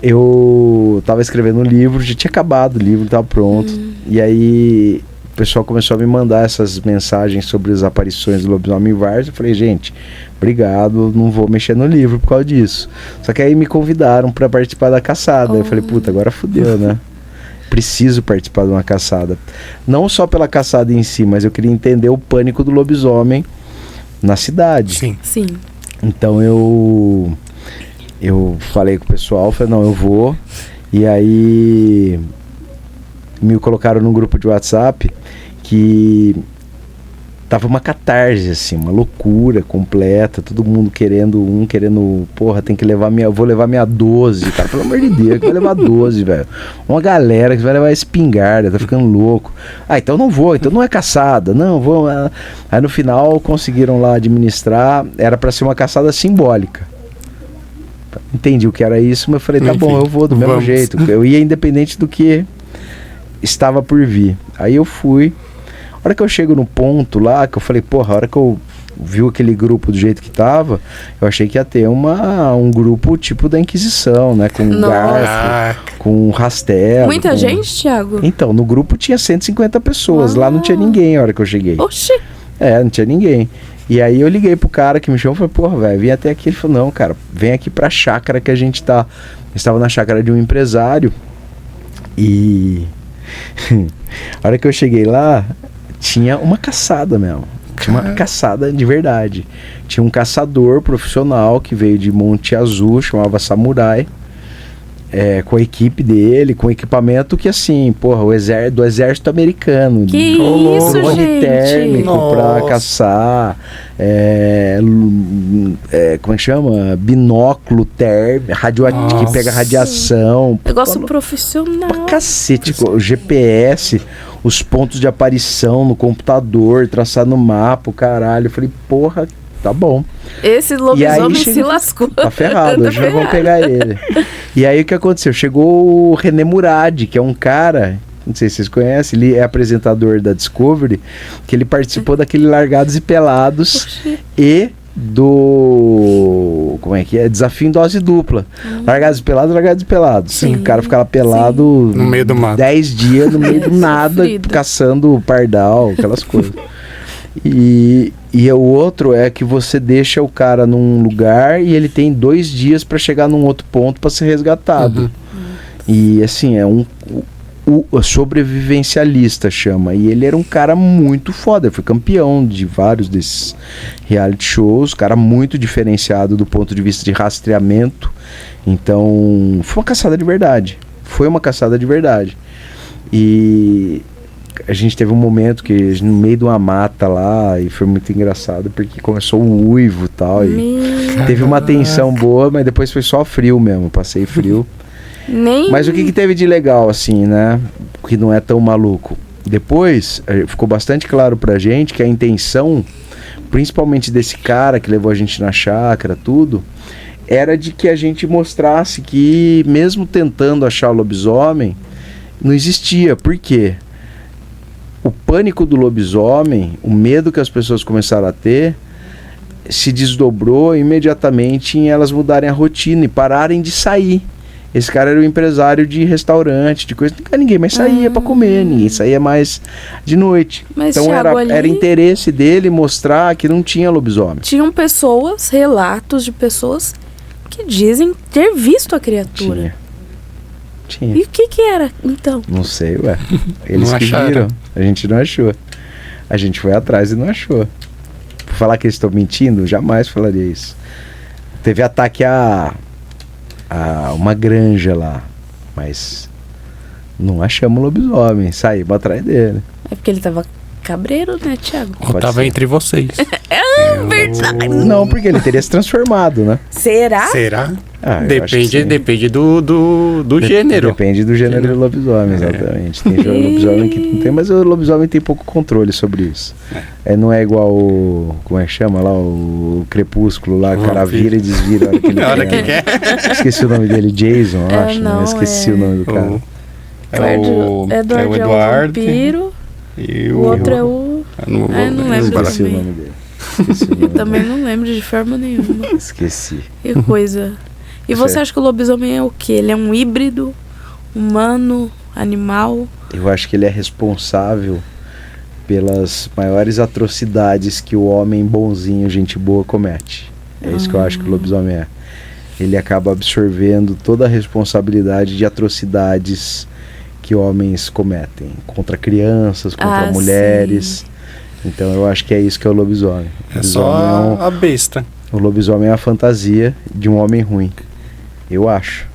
Eu tava escrevendo um livro, já tinha acabado o livro, tava pronto. E aí o pessoal começou a me mandar essas mensagens sobre as aparições do lobisomem em Várzea. Eu falei, gente, obrigado, não vou mexer no livro por causa disso. Só que aí me convidaram para participar da caçada. Eu falei, puta, agora fudeu, né? Preciso participar de uma caçada. Não só pela caçada em si, mas eu queria entender o pânico do lobisomem na cidade. Sim. Então eu falei com o pessoal, falei, não, eu vou. E aí me colocaram num grupo de WhatsApp que tava uma catarse, assim, uma loucura completa, todo mundo querendo, porra, tem que levar vou levar minha 12, cara, pelo amor de Deus, que vai levar 12, velho. Uma galera que vai levar espingarda, tá ficando louco. Então não vou, então não é caçada, não, vou. Aí no final conseguiram lá administrar, era pra ser uma caçada simbólica. Entendi o que era isso, mas eu falei, tá bom, eu vou do mesmo jeito. Eu ia independente do que estava por vir. Aí eu fui. A hora que eu chego no ponto lá, que eu falei, porra, a hora que eu vi aquele grupo do jeito que tava, eu achei que ia ter um grupo tipo da Inquisição, né? Com garfo, com rastelo. Muita gente, Thiago? Então, no grupo tinha 150 pessoas. Lá não tinha ninguém a hora que eu cheguei. Oxi! Não tinha ninguém. E aí eu liguei pro cara que me chamou e falei, porra, velho, vim até aqui. Ele falou, não, cara, vem aqui pra chácara que a gente tá... Eu estava na chácara de um empresário e... a hora que eu cheguei lá, tinha uma caçada mesmo. Tinha uma caçada de verdade. Tinha um caçador profissional que veio de Monte Azul, chamava Samurai. Com a equipe dele, com equipamento que assim, porra, do exército americano. Que isso, drone gente? térmico pra caçar, como é que chama? Binóculo térmico, que pega radiação. Negócio profissional. Pra cacete, o GPS, os pontos de aparição no computador, traçar no mapa, o caralho. Eu falei, porra, tá bom. Esse lobisomem se lascou. Tá ferrado, hoje nós vamos pegar ele. E aí o que aconteceu? Chegou o René Murad, que é um cara, não sei se vocês conhecem, ele é apresentador da Discovery, que ele participou daquele Largados e Pelados e do... como é que é? Desafio em dose dupla. Largados e Pelados. Sim. O cara ficava pelado no meio do mato. 10 dias no meio do nada, caçando pardal, aquelas coisas. E o outro é que você deixa o cara num lugar e ele tem 2 dias para chegar num outro ponto para ser resgatado. E assim, o sobrevivencialista chama. E ele era um cara muito foda, ele foi campeão de vários desses reality shows, cara muito diferenciado do ponto de vista de rastreamento. Então, foi uma caçada de verdade. E a gente teve um momento que no meio de uma mata lá, e foi muito engraçado, porque começou um uivo e tal, e teve uma tensão boa, mas depois foi só frio mesmo, passei frio. Mas o que teve de legal, assim, né, que não é tão maluco? Depois, ficou bastante claro pra gente que a intenção, principalmente desse cara que levou a gente na chácara, tudo, era de que a gente mostrasse que, mesmo tentando achar o lobisomem, não existia. Por quê? O pânico do lobisomem, o medo que as pessoas começaram a ter, se desdobrou imediatamente em elas mudarem a rotina e pararem de sair. Esse cara era um empresário de restaurante, de coisa. Ninguém mais saía para comer, ninguém saía mais de noite. Mas, então Thiago, era interesse dele mostrar que não tinha lobisomem. Tinham pessoas, relatos de pessoas que dizem ter visto a criatura. Tinha. E o que era, então? Não sei, ué. Eles não que acharam. viram. A gente não achou. A gente foi atrás e não achou. Por falar que eles estão mentindo, jamais falaria isso. Teve ataque a uma granja lá, mas não achamos o lobisomem. Saímos atrás dele. É porque ele tava cabreiro, né, Thiago? Ou tava entre vocês. Verdade. Não, porque ele teria se transformado, né? Será? Depende do gênero. Depende do gênero do lobisomem, exatamente. Tem lobisomem que não tem, mas o lobisomem tem pouco controle sobre isso. Não é igual o... Como é que chama lá? O Crepúsculo lá, o cara vira e desvira a hora que ele quer. Esqueci o nome dele, Jason, eu acho. Não, esqueci o nome do cara. Edward é o vampiro. E o outro é o... não lembro Esqueci o nome dele. Eu também não lembro de forma nenhuma. Esqueci. Que coisa. E você acha que o lobisomem é o quê? Ele é um híbrido? Humano? Animal? Eu acho que ele é responsável pelas maiores atrocidades que o homem bonzinho, gente boa, comete. É isso que eu acho que o lobisomem é. Ele acaba absorvendo toda a responsabilidade de atrocidades que homens cometem. Contra crianças, contra mulheres... Sim. Então eu acho que é isso que é o lobisomem. É só a besta. O lobisomem é a fantasia de um homem ruim. Eu acho.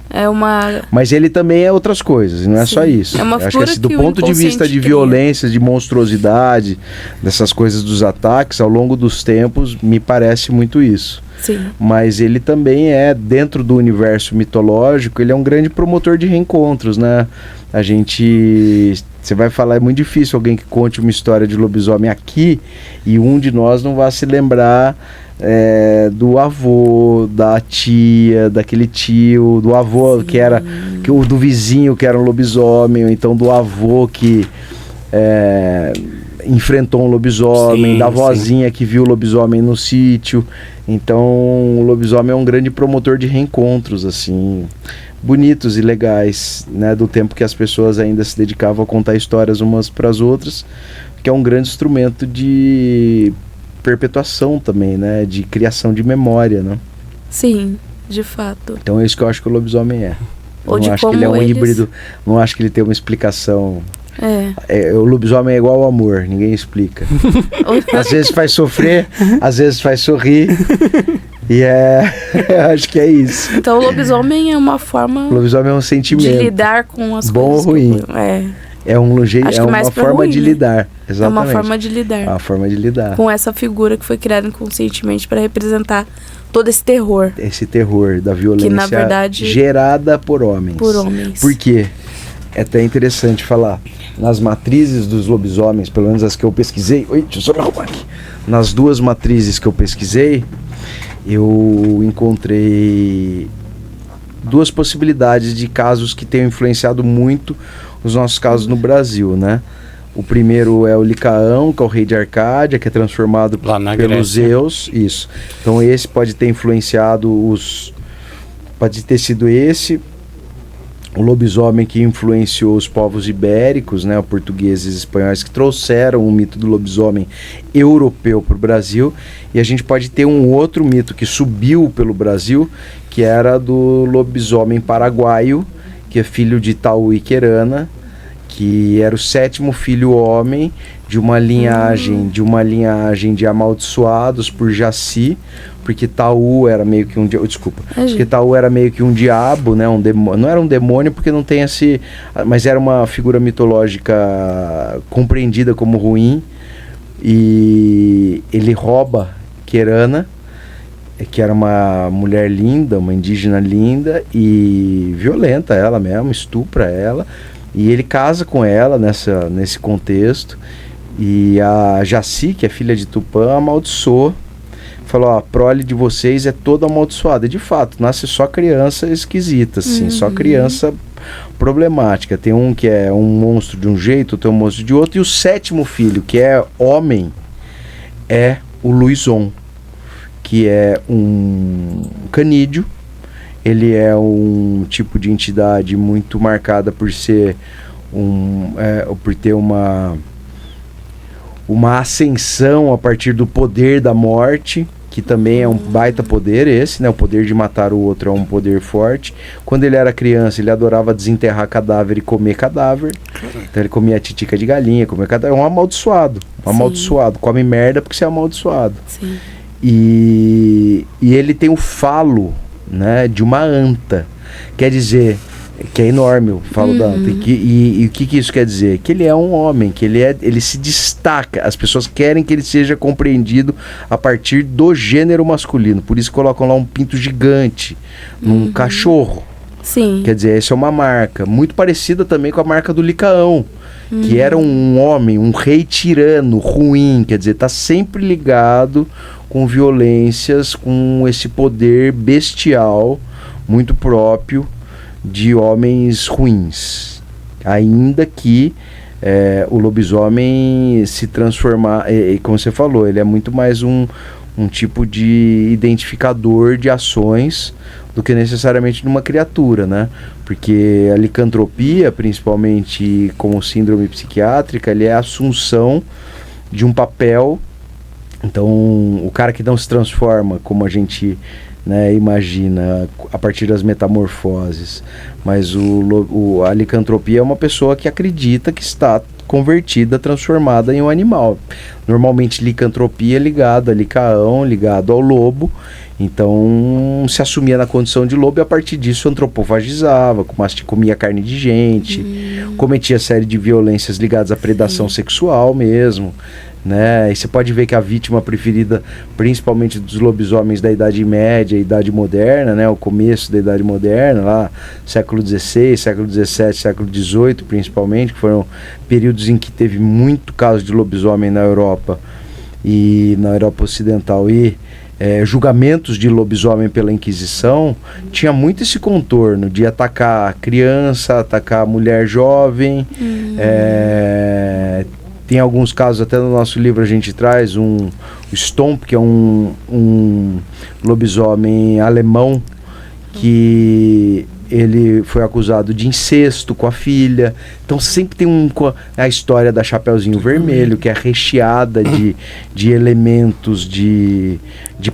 Mas ele também é outras coisas, não é só isso. É uma acho que assim, do ponto de vista de violência, de monstruosidade, dessas coisas dos ataques, ao longo dos tempos, me parece muito isso. Sim. Mas ele também é, dentro do universo mitológico, ele é um grande promotor de reencontros, né? Você vai falar, é muito difícil alguém que conte uma história de lobisomem aqui e um de nós não vai se lembrar do avô, da tia, daquele tio, do avô do vizinho que era um lobisomem, ou então do avô que enfrentou um lobisomem, da vozinha que viu o lobisomem no sítio. Então o lobisomem é um grande promotor de reencontros, assim, bonitos e legais, né, do tempo que as pessoas ainda se dedicavam a contar histórias umas para as outras, que é um grande instrumento de perpetuação também, né, de criação de memória, né? Sim, de fato. Então é isso que eu acho que o lobisomem é. Ou não acho que ele é um híbrido, não acho que ele tem uma explicação. O lobisomem é igual ao amor, ninguém explica. Às vezes faz sofrer, às vezes faz sorrir. E acho que é isso. Então o lobisomem é uma forma... O lobisomem é um sentimento. De lidar com as bom coisas. Bom ou ruim. É uma forma ruim, de lidar. Exatamente. É uma forma de lidar. É uma forma de lidar. Com essa figura que foi criada inconscientemente para representar todo esse terror. Esse terror da violência, que, na verdade, gerada por homens. Por quê? É até interessante falar. Nas matrizes dos lobisomens, pelo menos as que eu pesquisei... Oi, deixa eu só me arrumar aqui. Nas duas matrizes que eu pesquisei, eu encontrei duas possibilidades de casos que tenham influenciado muito os nossos casos no Brasil, né? O primeiro é o Licaão, que é o rei de Arcádia, que é transformado pelos Zeus. Isso. Então esse pode ter influenciado pode ter sido esse. O lobisomem que influenciou os povos ibéricos, né, portugueses e espanhóis, que trouxeram o mito do lobisomem europeu para o Brasil. E a gente pode ter um outro mito que subiu pelo Brasil, que era do lobisomem paraguaio, que é filho de Itaú e Querana, que era o 7º filho homem de uma linhagem de amaldiçoados por Jaci, porque Taú era meio que um porque Taú era meio que um diabo, né, um demônio, não era um demônio porque não tem esse, mas era uma figura mitológica compreendida como ruim, e ele rouba Querana, que era uma mulher linda, uma indígena linda, e violenta ela mesmo, estupra ela, e ele casa com ela nesse contexto, e a Jaci, que é filha de Tupã, amaldiçoou, falou, ó, a prole de vocês é toda amaldiçoada, e de fato, nasce só criança esquisita, assim, só criança problemática, tem um que é um monstro de um jeito, tem um monstro de outro, e o 7º filho, que é homem, é o Luizon, que é um canídeo. Ele é um tipo de entidade muito marcada por ser por ter uma ascensão a partir do poder da morte, que também é um baita poder esse, né? O poder de matar o outro é um poder forte. Quando ele era criança, ele adorava desenterrar cadáver e comer cadáver. Então ele comia titica de galinha, comia cadáver. É um amaldiçoado. Amaldiçoado. Come merda porque você é amaldiçoado. Sim. E ele tem o falo, né, de uma anta. Quer dizer, que é enorme o falo da anta. E o que isso quer dizer? Que ele é um homem, que ele se destaca. As pessoas querem que ele seja compreendido a partir do gênero masculino. Por isso colocam lá um pinto gigante num cachorro. Sim. Quer dizer, essa é uma marca muito parecida também com a marca do Licaão, que era um homem, um rei tirano, ruim. Quer dizer, está sempre ligado com violências, com esse poder bestial muito próprio de homens ruins. Ainda que o lobisomem se transformar, como você falou, ele é muito mais um tipo de identificador de ações do que necessariamente de uma criatura, né? Porque a licantropia, principalmente como síndrome psiquiátrica, ele é a assunção de um papel. Então, o cara que não se transforma, como a gente, né, imagina, a partir das metamorfoses, mas a licantropia é uma pessoa que acredita que está convertida, transformada em um animal. Normalmente, licantropia é ligada a Licaão, ligado ao lobo. Então, se assumia na condição de lobo e a partir disso antropofagizava, comia carne de gente, cometia série de violências ligadas à predação sexual mesmo, né? E você pode ver que a vítima preferida, principalmente dos lobisomens da Idade Média e Idade Moderna, né? O começo da Idade Moderna, lá século XVI, século XVII, século XVIII principalmente, que foram períodos em que teve muito caso de lobisomem na Europa e na Europa Ocidental, e julgamentos de lobisomem pela Inquisição, tinha muito esse contorno de atacar criança, atacar mulher jovem. Tem alguns casos, até no nosso livro a gente traz o Stomp, que é um lobisomem alemão, que ele foi acusado de incesto com a filha. Então sempre tem a história da Chapeuzinho Vermelho, que é recheada de elementos de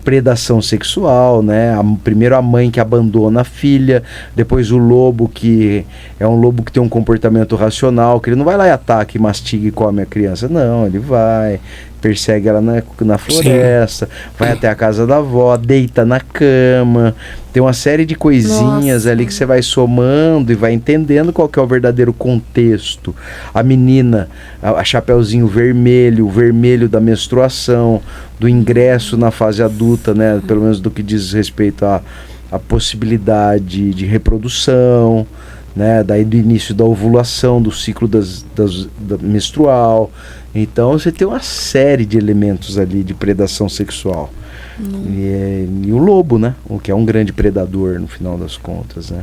predação sexual, né? Primeiro a mãe que abandona a filha, depois o lobo, que é um lobo que tem um comportamento racional, que ele não vai lá e ataca, mastiga e come a criança. Não, ele vai, persegue ela na floresta, vai até a casa da avó, deita na cama. Tem uma série de coisinhas ali que você vai somando e vai entendendo qual que é o verdadeiro contexto. A menina, a Chapeuzinho Vermelho, o vermelho da menstruação, do ingresso na fase adulta, né? Pelo menos do que diz respeito à possibilidade de reprodução, né? Daí do início da ovulação, do ciclo da menstrual. Então você tem uma série de elementos ali de predação sexual. E o lobo, né? O que é um grande predador no final das contas, né?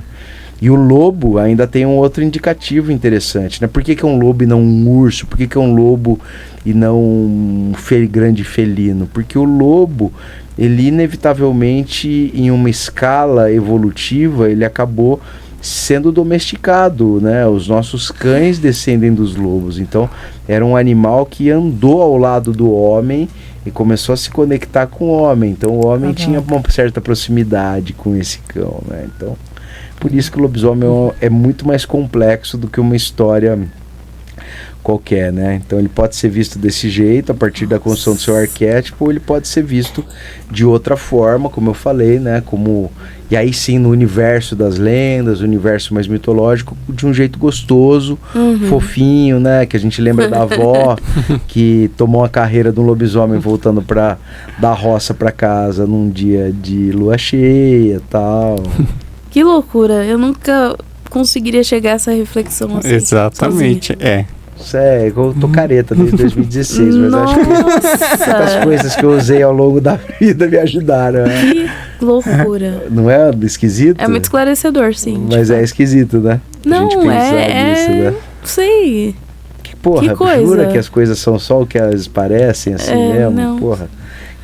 E o lobo ainda tem um outro indicativo interessante, né? Por que é um lobo e não um urso? Por que é um lobo e não um grande felino? Porque o lobo, ele inevitavelmente, em uma escala evolutiva, ele acabou sendo domesticado, né? Os nossos cães descendem dos lobos. Então, era um animal que andou ao lado do homem e começou a se conectar com o homem. Então, o homem tinha uma certa proximidade com esse cão, né? Então, por isso que o lobisomem é muito mais complexo do que uma história qualquer, né? Então ele pode ser visto desse jeito, a partir da construção do seu arquétipo, ou ele pode ser visto de outra forma, como eu falei, né? E aí sim, no universo das lendas, o universo mais mitológico, de um jeito gostoso, fofinho, né? Que a gente lembra da avó, que tomou a carreira de um lobisomem voltando da roça para casa num dia de lua cheia e tal. Que loucura, eu nunca conseguiria chegar a essa reflexão assim. Exatamente, sozinha. Eu tô careta desde 2016, mas acho que as coisas que eu usei ao longo da vida me ajudaram. Que loucura. Não é esquisito? É muito esclarecedor, sim. Mas é esquisito, né? Não, a gente pensar nisso, né? Não sei. Porra, jura que as coisas são só o que elas parecem assim mesmo? Não. Porra.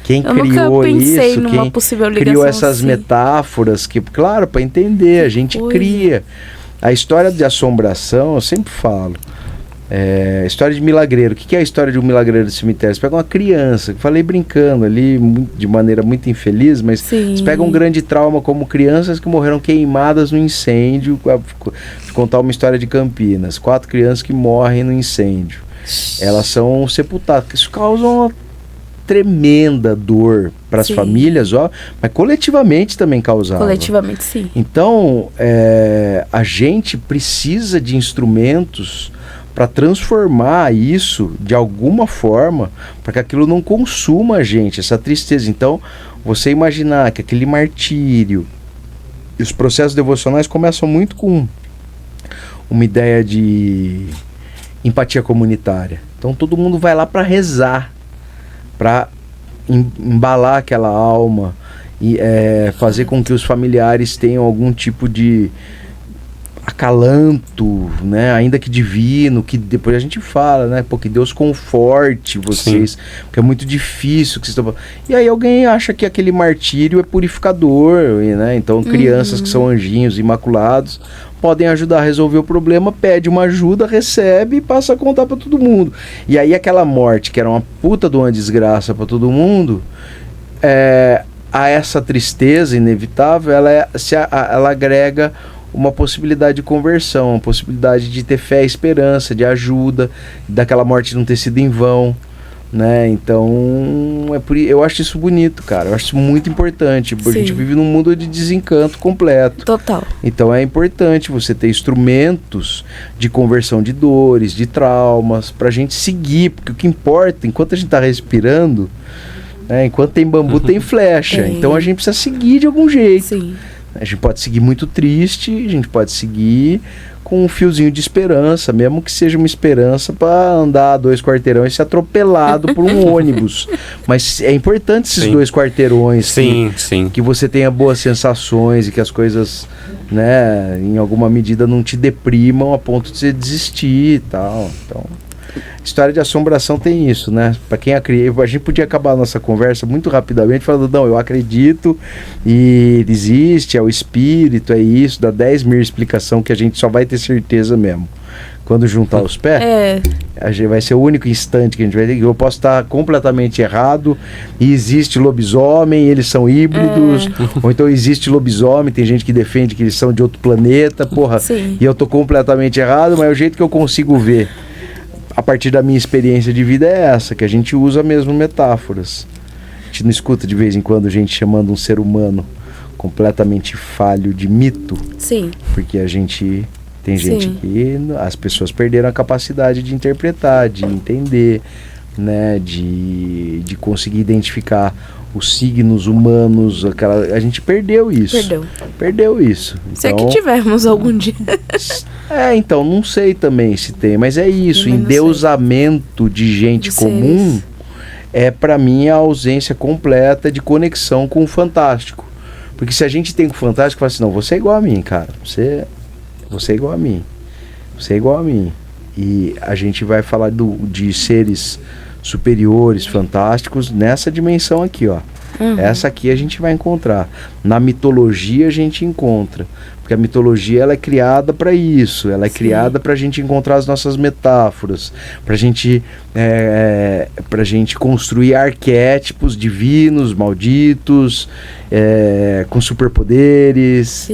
Quem eu criou nunca pensei isso, numa quem possível ligação criou essas assim. metáforas, que, claro, para entender, a gente cria. A história de assombração, eu sempre falo, história de milagreiro. O que é a história de um milagreiro do cemitério? Você pega uma criança, que falei brincando ali, de maneira muito infeliz, mas você pega um grande trauma como crianças que morreram queimadas no incêndio. Vou contar uma história de Campinas. 4 crianças que morrem no incêndio. Elas são sepultadas. Isso causa uma tremenda dor para as famílias, mas coletivamente também causava. Coletivamente, sim. Então, a gente precisa de instrumentos para transformar isso de alguma forma, para que aquilo não consuma a gente, essa tristeza. Então, você imaginar que aquele martírio, e os processos devocionais começam muito com uma ideia de empatia comunitária. Então, todo mundo vai lá para rezar, para embalar aquela alma e fazer com que os familiares tenham algum tipo de acalanto, né, ainda que divino, que depois a gente fala, né, que Deus conforte vocês, porque é muito difícil que vocês estão... E aí alguém acha que aquele martírio é purificador, né, então crianças que são anjinhos imaculados podem ajudar a resolver o problema, pede uma ajuda, recebe e passa a contar para todo mundo. E aí aquela morte, que era uma puta de uma desgraça para todo mundo, a essa tristeza inevitável, ela agrega uma possibilidade de conversão, uma possibilidade de ter fé, esperança, de ajuda, daquela morte não ter sido em vão, né? Então, eu acho isso bonito, cara. Eu acho isso muito importante, porque a gente vive num mundo de desencanto completo. Total. Então é importante você ter instrumentos de conversão de dores, de traumas, pra gente seguir, porque o que importa, enquanto a gente tá respirando, né, enquanto tem bambu, tem flecha. Então a gente precisa seguir de algum jeito. Sim. A gente pode seguir muito triste, a gente pode seguir com um fiozinho de esperança, mesmo que seja uma esperança para andar 2 quarteirões e ser atropelado por um ônibus. Mas é importante esses 2 quarteirões, que você tenha boas sensações e que as coisas, né, em alguma medida não te deprimam a ponto de você desistir e tal. Então, história de assombração tem isso, né? Para quem acredita, a gente podia acabar a nossa conversa muito rapidamente falando, não, eu acredito e existe, é o espírito, é isso, dá 10 mil explicação que a gente só vai ter certeza mesmo. Quando juntar os pés, a gente vai ser o único instante que a gente vai ter. Eu posso estar completamente errado e existe lobisomem, eles são híbridos, ou então existe lobisomem, tem gente que defende que eles são de outro planeta, porra, e eu tô completamente errado, mas é o jeito que eu consigo ver a partir da minha experiência de vida é essa, que a gente usa mesmo metáforas. A gente não escuta de vez em quando gente chamando um ser humano completamente falho de mito. Sim. Porque a gente... Tem gente que as pessoas perderam a capacidade de interpretar, de entender, né, de conseguir identificar os signos humanos, a gente perdeu isso. Perdeu isso. Se é que tivermos algum dia. Então, não sei também se tem, mas é isso, endeusamento de gente comum pra mim a ausência completa de conexão com o fantástico. Porque se a gente tem com o fantástico, fala assim, não, você é igual a mim, cara, você é igual a mim, você é igual a mim. E a gente vai falar de seres superiores, fantásticos, nessa dimensão aqui, ó. Essa aqui a gente vai encontrar. Na mitologia a gente encontra. Porque a mitologia ela é criada para isso. Ela é criada para a gente encontrar as nossas metáforas. Para a gente construir arquétipos divinos, malditos, com superpoderes.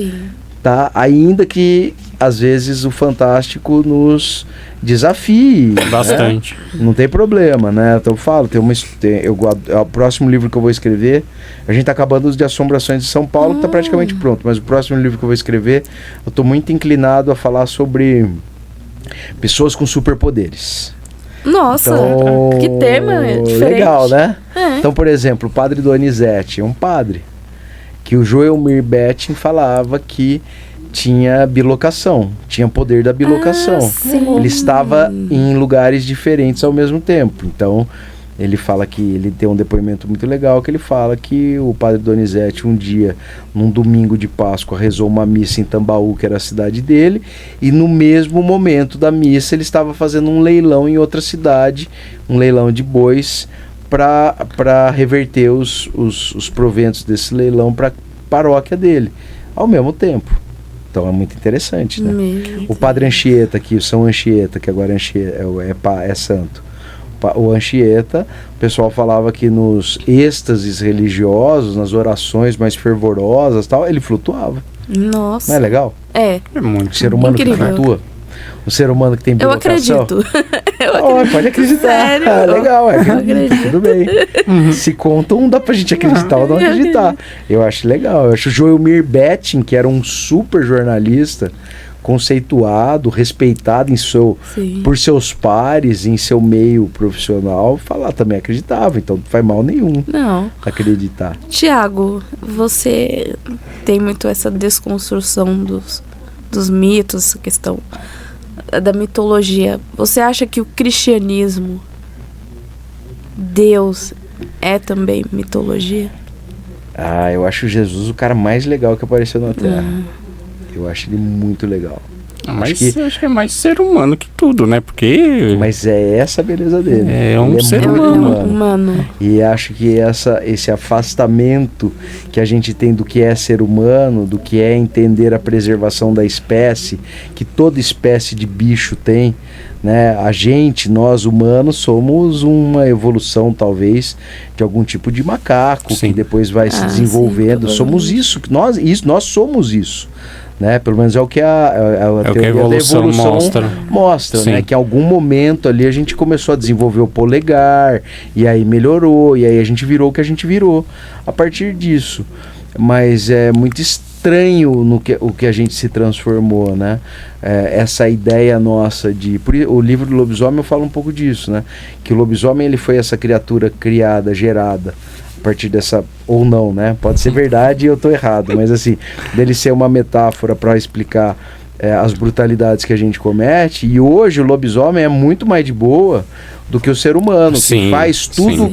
Tá? Ainda que às vezes o fantástico nos desafie. Bastante. Né? Não tem problema, né? Então eu falo, o próximo livro que eu vou escrever, a gente tá acabando os de Assombrações de São Paulo, que tá praticamente pronto, mas o próximo livro que eu vou escrever, eu tô muito inclinado a falar sobre pessoas com superpoderes. Nossa, então, que tema diferente. Legal, né? É. Então, por exemplo, o padre Donizete é um padre que o Joelmir Betting falava que tinha bilocação, tinha poder da bilocação. Ele estava em lugares diferentes ao mesmo tempo. Então, ele fala que ele tem um depoimento muito legal, que ele fala que o padre Donizete um dia, num domingo de Páscoa, rezou uma missa em Tambaú, que era a cidade dele, e no mesmo momento da missa ele estava fazendo um leilão em outra cidade, um leilão de bois, para reverter os proventos desse leilão para a paróquia dele, ao mesmo tempo. Então é muito interessante, né? O padre Anchieta aqui, o São Anchieta, que agora é santo. O Anchieta, o pessoal falava que nos êxtases religiosos, nas orações mais fervorosas, tal, ele flutuava. Nossa. Não é legal? É. É muito. O ser humano incrível. que flutua. O ser humano que tem bilocação. Eu acredito. Pode acreditar. Sério? Legal, Eu acredito. tudo bem. Se contam, não dá pra gente acreditar ou não acreditar. Eu acho legal. Eu acho o Joelmir Betting, que era um super jornalista, conceituado, respeitado por seus pares, em seu meio profissional, falar também acreditava, então não faz mal nenhum acreditar. Tiago, você tem muito essa desconstrução dos mitos, essa questão da mitologia. Você acha que o cristianismo, Deus, é também mitologia? Eu acho Jesus o cara mais legal que apareceu na Terra. Eu acho ele muito legal. Mas eu acho que é mais ser humano que tudo, né? Porque... Mas é essa a beleza dele. É um ser humano. E acho que esse afastamento que a gente tem do que é ser humano, do que é entender a preservação da espécie, que toda espécie de bicho tem, né? Nós humanos, somos uma evolução, talvez, de algum tipo de macaco, que depois vai se desenvolvendo. Somos isso, nós somos isso. Né? Pelo menos é o que a teoria da evolução mostra, né? Que em algum momento ali a gente começou a desenvolver o polegar, e aí melhorou, e aí a gente virou o que a gente virou a partir disso. Mas é muito estranho o que a gente se transformou, né? Essa ideia nossa o livro do lobisomem eu falo um pouco disso, né? Que o lobisomem ele foi essa criatura criada, gerada a partir dessa, ou não, né? Pode ser verdade e eu tô errado, mas assim, dele ser uma metáfora para explicar as brutalidades que a gente comete, e hoje o lobisomem é muito mais de boa do que o ser humano, que faz tudo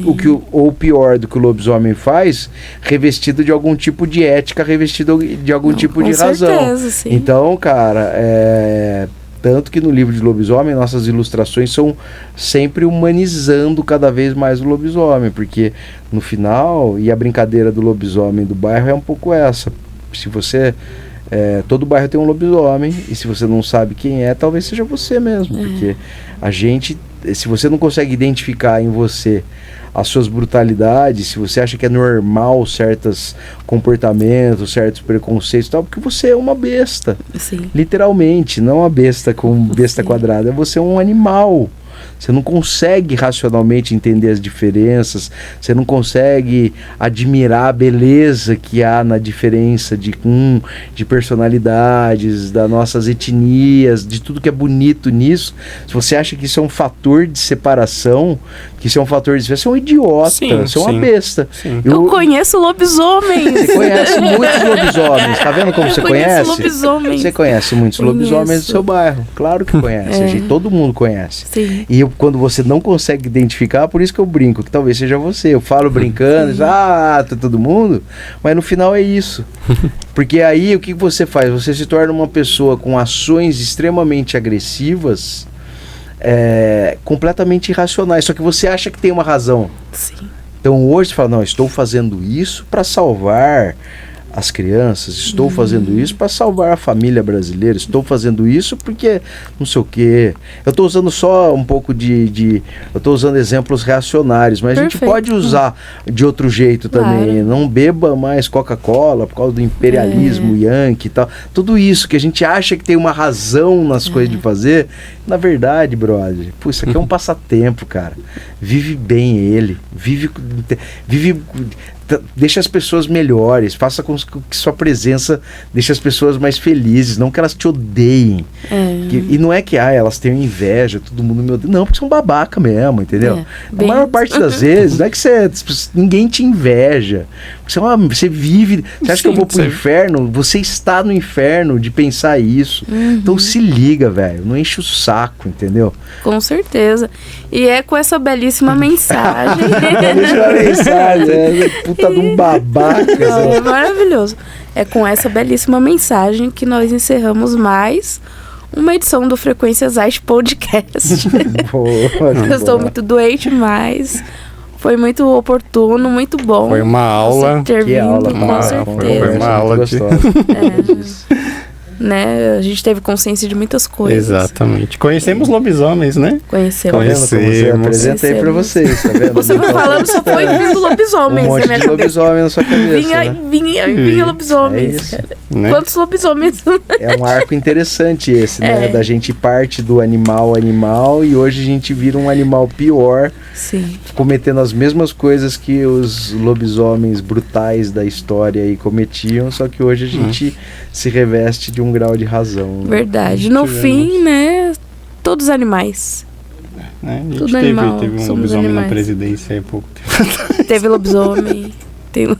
ou pior do que o lobisomem faz, revestido de algum tipo de ética, revestido de algum tipo de razão. Certeza, então, cara, tanto que no livro de lobisomem, nossas ilustrações são sempre humanizando cada vez mais o lobisomem, porque no final, e a brincadeira do lobisomem do bairro é um pouco essa. Se você... todo bairro tem um lobisomem, e se você não sabe quem é, talvez seja você mesmo, porque se você não consegue identificar em você as suas brutalidades, se você acha que é normal certos comportamentos, certos preconceitos e tal, porque você é uma besta. Literalmente, não uma besta com besta quadrada, você é um animal. Você não consegue racionalmente entender as diferenças, você não consegue admirar a beleza que há na diferença de personalidades, das nossas etnias, de tudo que é bonito nisso. Se você acha que isso é um fator de separação, que isso é um fator de diferença, você é um idiota, você é uma besta. Eu conheço lobisomens. Você conhece muitos lobisomens, tá vendo como você conhece? Lobisomens. Você conhece muitos lobisomens do seu bairro, claro que conhece, todo mundo conhece. E quando você não consegue identificar, por isso que eu brinco, que talvez seja você. Eu falo brincando, tá todo mundo, mas no final é isso. Porque aí o que você faz? Você se torna uma pessoa com ações extremamente agressivas, completamente irracionais, só que você acha que tem uma razão. Então hoje você fala, não, estou fazendo isso para salvar as crianças, estou fazendo isso para salvar a família brasileira, estou fazendo isso porque não sei o quê. Eu estou usando só um pouco eu estou usando exemplos reacionários, mas a gente pode usar de outro jeito também. Não beba mais Coca-Cola por causa do imperialismo yankee e tal. Tudo isso que a gente acha que tem uma razão nas coisas de fazer, na verdade, brother, pô, isso aqui é um passatempo, cara. Vive bem ele, vive, deixa as pessoas melhores, faça com que sua presença deixe as pessoas mais felizes, não que elas te odeiem. E não é que elas tenham inveja, todo mundo me odeia. Não, porque são babaca mesmo, entendeu? A maior parte das vezes, não é que ninguém te inveja. Você vive. Você acha que eu vou pro inferno? Você está no inferno de pensar isso. Então se liga, velho. Não enche o saco, entendeu? Com certeza. E é com essa belíssima mensagem. Belíssima mensagem, puta de um babaca. Não, é maravilhoso. É com essa belíssima mensagem que nós encerramos mais uma edição do Frequências Arte Podcast. Eu estou muito doente, mas foi muito oportuno, muito bom. Foi uma aula. Ter vindo, aula, com certeza. Foi uma aula gostosa. Né? A gente teve consciência de muitas coisas. Exatamente. Conhecemos lobisomens, né? Conhecemos. Eu apresentei pra vocês, tá vendo? Você foi falando, só foi vindo lobisomens. Um monte de lobisomem na sua cabeça, vinha lobisomens, cara. Né? Quantos lobisomens? É um arco interessante esse, né? Da gente parte do animal e hoje a gente vira um animal pior. Sim. Cometendo as mesmas coisas que os lobisomens brutais da história aí cometiam, só que hoje a gente se reveste de um grau de razão. Verdade. No fim, né? Todos animais. A gente tudo animal. Teve um lobisomem na presidência há pouco tempo. Teve lobisomem. Eu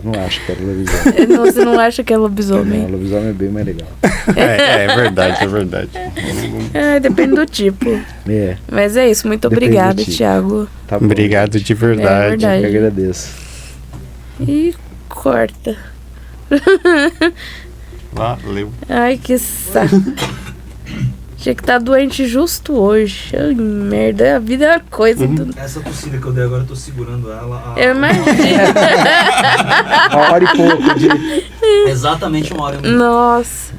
não acho que era lobisomem. Você não acha que é lobisomem? Não, lobisomem é bem mais legal. É verdade, é verdade. Depende do tipo. Mas é isso, muito obrigada, Thiago. Tá bom. Obrigado de verdade. É verdade. Eu agradeço. E corta. Valeu. Ai, que saco. Tinha que estar doente justo hoje. Ai, merda, a vida é uma coisa. Essa tossida que eu dei agora, eu tô segurando ela. Eu imagino. 1 hora e pouco de... Exatamente 1 hora e meia. Nossa.